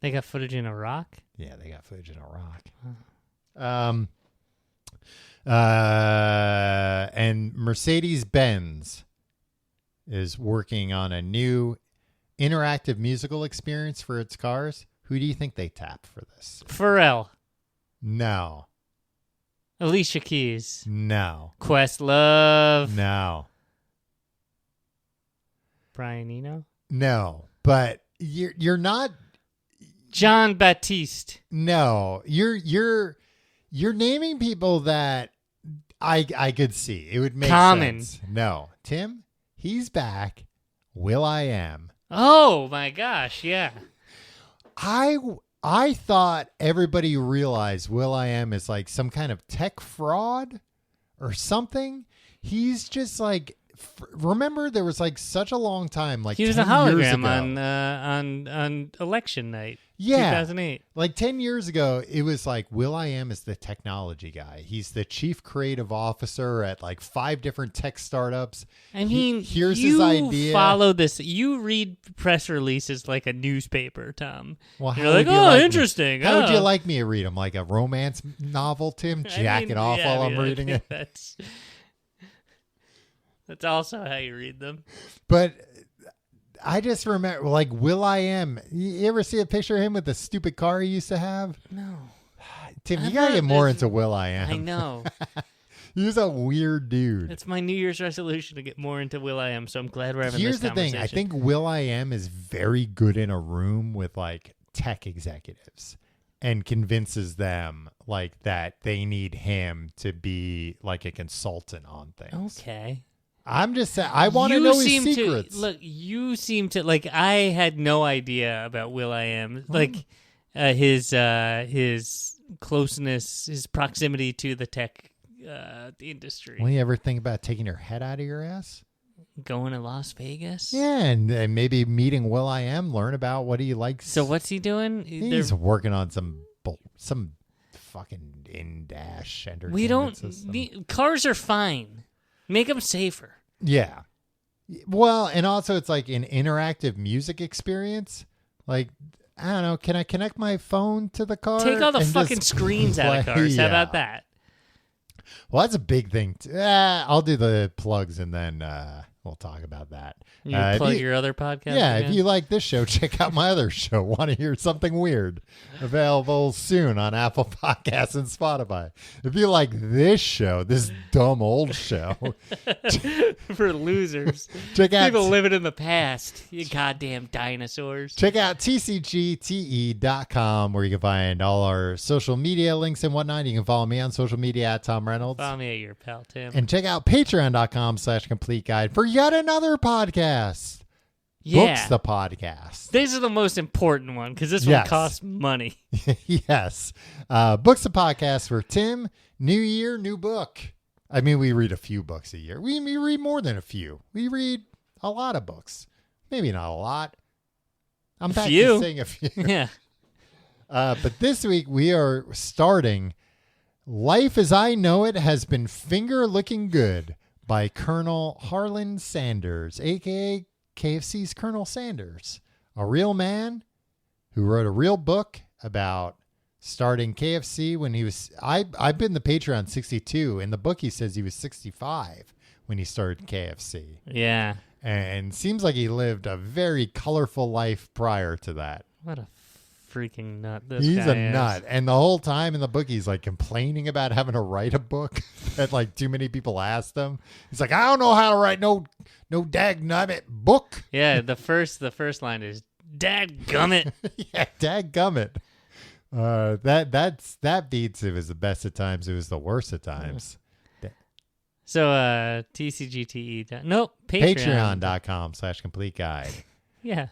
They got footage in Iraq? Yeah, they got footage in Iraq. Oh. And Mercedes-Benz is working on a new interactive musical experience for its cars. Who do you think they tap for this? Pharrell. No. Alicia Keys. No. Questlove. No. Brian Eno. No. But you're not. John Baptiste. No. You're naming people that I could see. It would make sense. No. Tim, he's back. Will.i.am. Oh my gosh, yeah. I thought everybody realized Will.i.am is like some kind of tech fraud or something. He's just like, remember there was like such a long time, like he was 10 a hologram years ago. on election night. Yeah, 2008. Like 10 years ago, it was like Will.i.am is the technology guy. He's the chief creative officer at like 5 different tech startups. I mean, here's his idea. Follow this. You read press releases like a newspaper, Tom. Well, you're like, interesting. How would you like me to read them? Like a romance novel, Tim? Jack it off while I'm reading it. That's also how you read them. But I just remember, like, Will.i.am. You ever see a picture of him with the stupid car he used to have? No. Tim, you gotta get more into Will.i.am. I know. He's a weird dude. It's my New Year's resolution to get more into Will.i.am, so I'm glad we're having Here's this conversation. the thing. I think Will.i.am is very good in a room with, like, tech executives and convinces them, like, that they need him to be, like, a consultant on things. Okay. I'm just saying, I want to know his secrets. Look, you seem to, like, I had no idea about Will.i.am. Like, his closeness, his proximity to the tech industry. Will you ever think about taking your head out of your ass? Going to Las Vegas? Yeah, and maybe meeting Will.i.am, learn about what he likes. So what's he doing? He's working on some fucking in-dash entertainment We don't system. cars are fine. Make them safer. Yeah. Well, and also it's like an interactive music experience. Like, I don't know, can I connect my phone to the car? Take all the and fucking just screens out of play? cars. How Yeah. about that? Well, that's a big thing. I'll do the plugs and then we'll talk about that. You plug your other podcast? Yeah, again? if you like this show, check out my other show, Want to Hear Something Weird? Available soon on Apple Podcasts and Spotify. If you like this show, this dumb old show, For losers. check out People living in the past. You goddamn dinosaurs. Check out tcgte.com where you can find all our social media links and whatnot. You can follow me on social media at Tom Reynolds. Follow me at your pal, Tim. And check out patreon.com/complete guide for yet another podcast. Yeah. Books the podcast. These are the most important one because this Yes. one costs money. Yes. Books the podcast for Tim. New year, new book. I mean, we read a few books a year. We read more than a few. We read a lot of books. Maybe not a lot. I'm back to saying a few. Yeah. But this week we are starting Life as I Know It Has Been Finger Looking Good by Colonel Harlan Sanders, a.k.a. KFC's Colonel Sanders, a real man who wrote a real book about starting KFC when he was, I've been the Patreon 62. In the book, he says he was 65 when he started KFC. Yeah. And seems like he lived a very colorful life prior to that. What a freaking nut this He's guy a is. nut. And the whole time in the book, he's like complaining about having to write a book that like too many people asked him. He's like, I don't know how to write no dagnabbit book. Yeah, the first line is dadgummit. Yeah, dadgummit. That beats it was the best of times. It was the worst of times. So TCGTE. Nope. Patreon.com/complete guide. Yeah.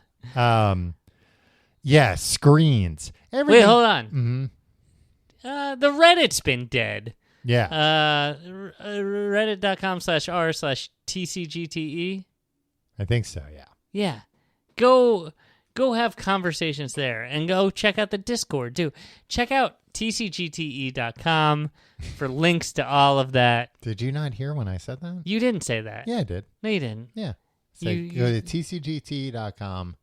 Yeah, screens. Everything. Wait, hold on. Mm-hmm. The Reddit's been dead. Yeah. Reddit.com/r/TCGTE. I think so, yeah. Yeah. Go have conversations there and go check out the Discord too. Check out tcgte.com for links to all of that. Did you not hear when I said that? You didn't say that. Yeah, I did. No, you didn't. Yeah. So go to tcgt.com.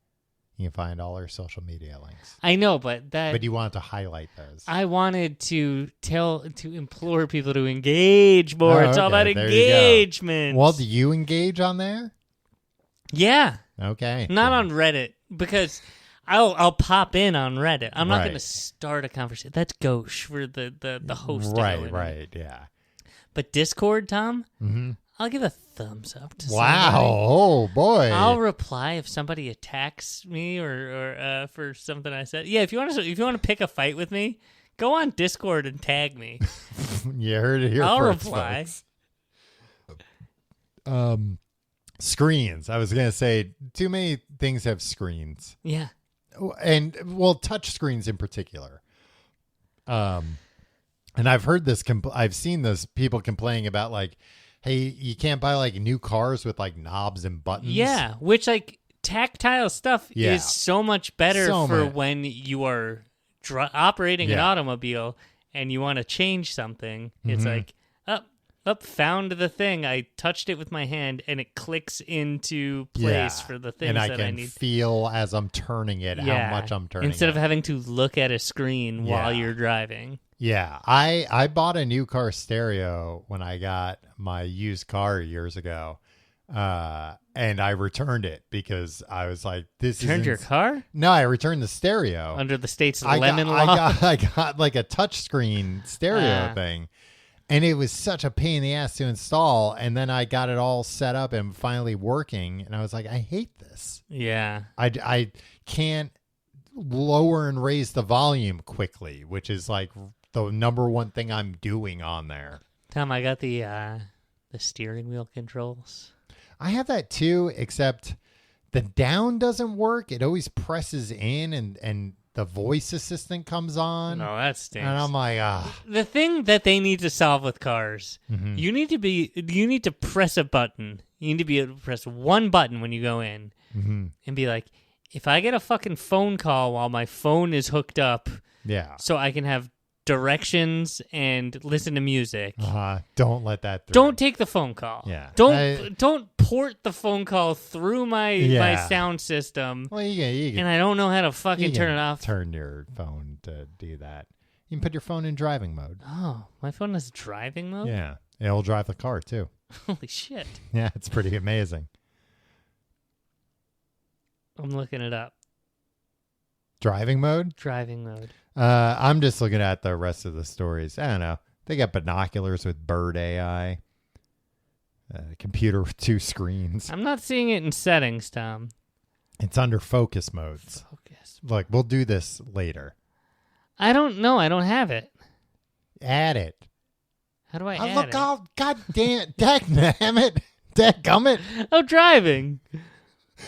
You can find all our social media links. I know, but you wanted to highlight those. I wanted to implore people to engage more. It's all about There you go. engagement. Well, do you engage on there? Yeah. Okay. Not on Reddit because I'll pop in on Reddit. I'm not Right. going to start a conversation. That's gauche for the host. to go in. Right, yeah. But Discord, Tom, Mm-hmm. I'll give a thumbs up to Wow. somebody. Oh, boy. I'll reply if somebody attacks me or for something I said. Yeah, if you want to pick a fight with me, go on Discord and tag me. You heard it here I'll first, reply. folks. Screens. I was going to say too many things have screens. Yeah. And well, touch screens in particular. And I've heard this. I've seen this people complaining about like, hey, you can't buy like new cars with like knobs and buttons. Yeah, which like tactile stuff Yeah. is so much better So for much. when you are operating an Yeah. automobile and you want to change something. It's Mhm. like found the thing. I touched it with my hand and it clicks into place for the things and I that can I need. feel as I'm turning it how much I'm turning instead it. of having to look at a screen while Yeah. you're driving. Yeah, I bought a new car stereo when I got my used car years ago And I returned it because I was like, "This Returned is your car No, I returned the stereo under the state's lemon law. I got like a touchscreen stereo thing, and it was such a pain in the ass to install. And then I got it all set up and finally working, and I was like, I hate this. Yeah, I can't lower and raise the volume quickly, which is like the number one thing I'm doing on there. Tom, I got the steering wheel controls. I have that too, except the down doesn't work. It always presses in and the voice assistant comes on. No, that stinks. And I'm like, The thing that they need to solve with cars, you need to press a button. You need to be able to press one button when you go in and be like, if I get a fucking phone call while my phone is hooked up, so I can have directions and listen to music. Don't let that through. Don't take the phone call. Yeah. Don't port the phone call through my sound system. Well, you can, and I don't know how to fucking turn it off. Turn your phone to do that. You can put your phone in driving mode. Oh, my phone has driving mode? Yeah. It'll drive the car too. Holy shit. Yeah, it's pretty amazing. I'm looking it up. Driving mode? Driving mode. I'm just looking at the rest of the stories. I don't know. They got binoculars with bird AI. Computer with 2 screens. I'm not seeing it in settings, Tom. It's under focus modes. Focus. Look, we'll do this later. I don't know. I don't have it. Add it. How do I add it? God damn it. Dadgummit. Oh, driving.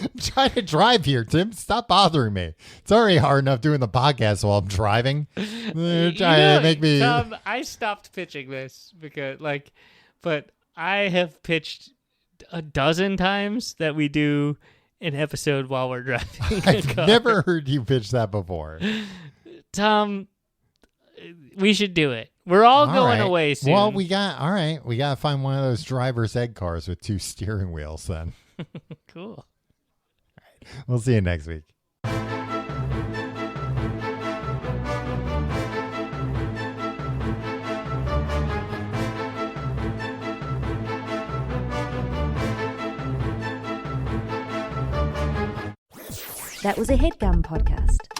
I'm trying to drive here, Tim. Stop bothering me. It's already hard enough doing the podcast while I'm driving. They're trying to make me. Tom, I stopped pitching this but I have pitched a dozen times that we do an episode while we're driving. I've never heard you pitch that before. Tom, we should do it. We're all going right. away soon. Well, we got to find one of those driver's ed cars with 2 steering wheels then. Cool. We'll see you next week. That was a HeadGum podcast.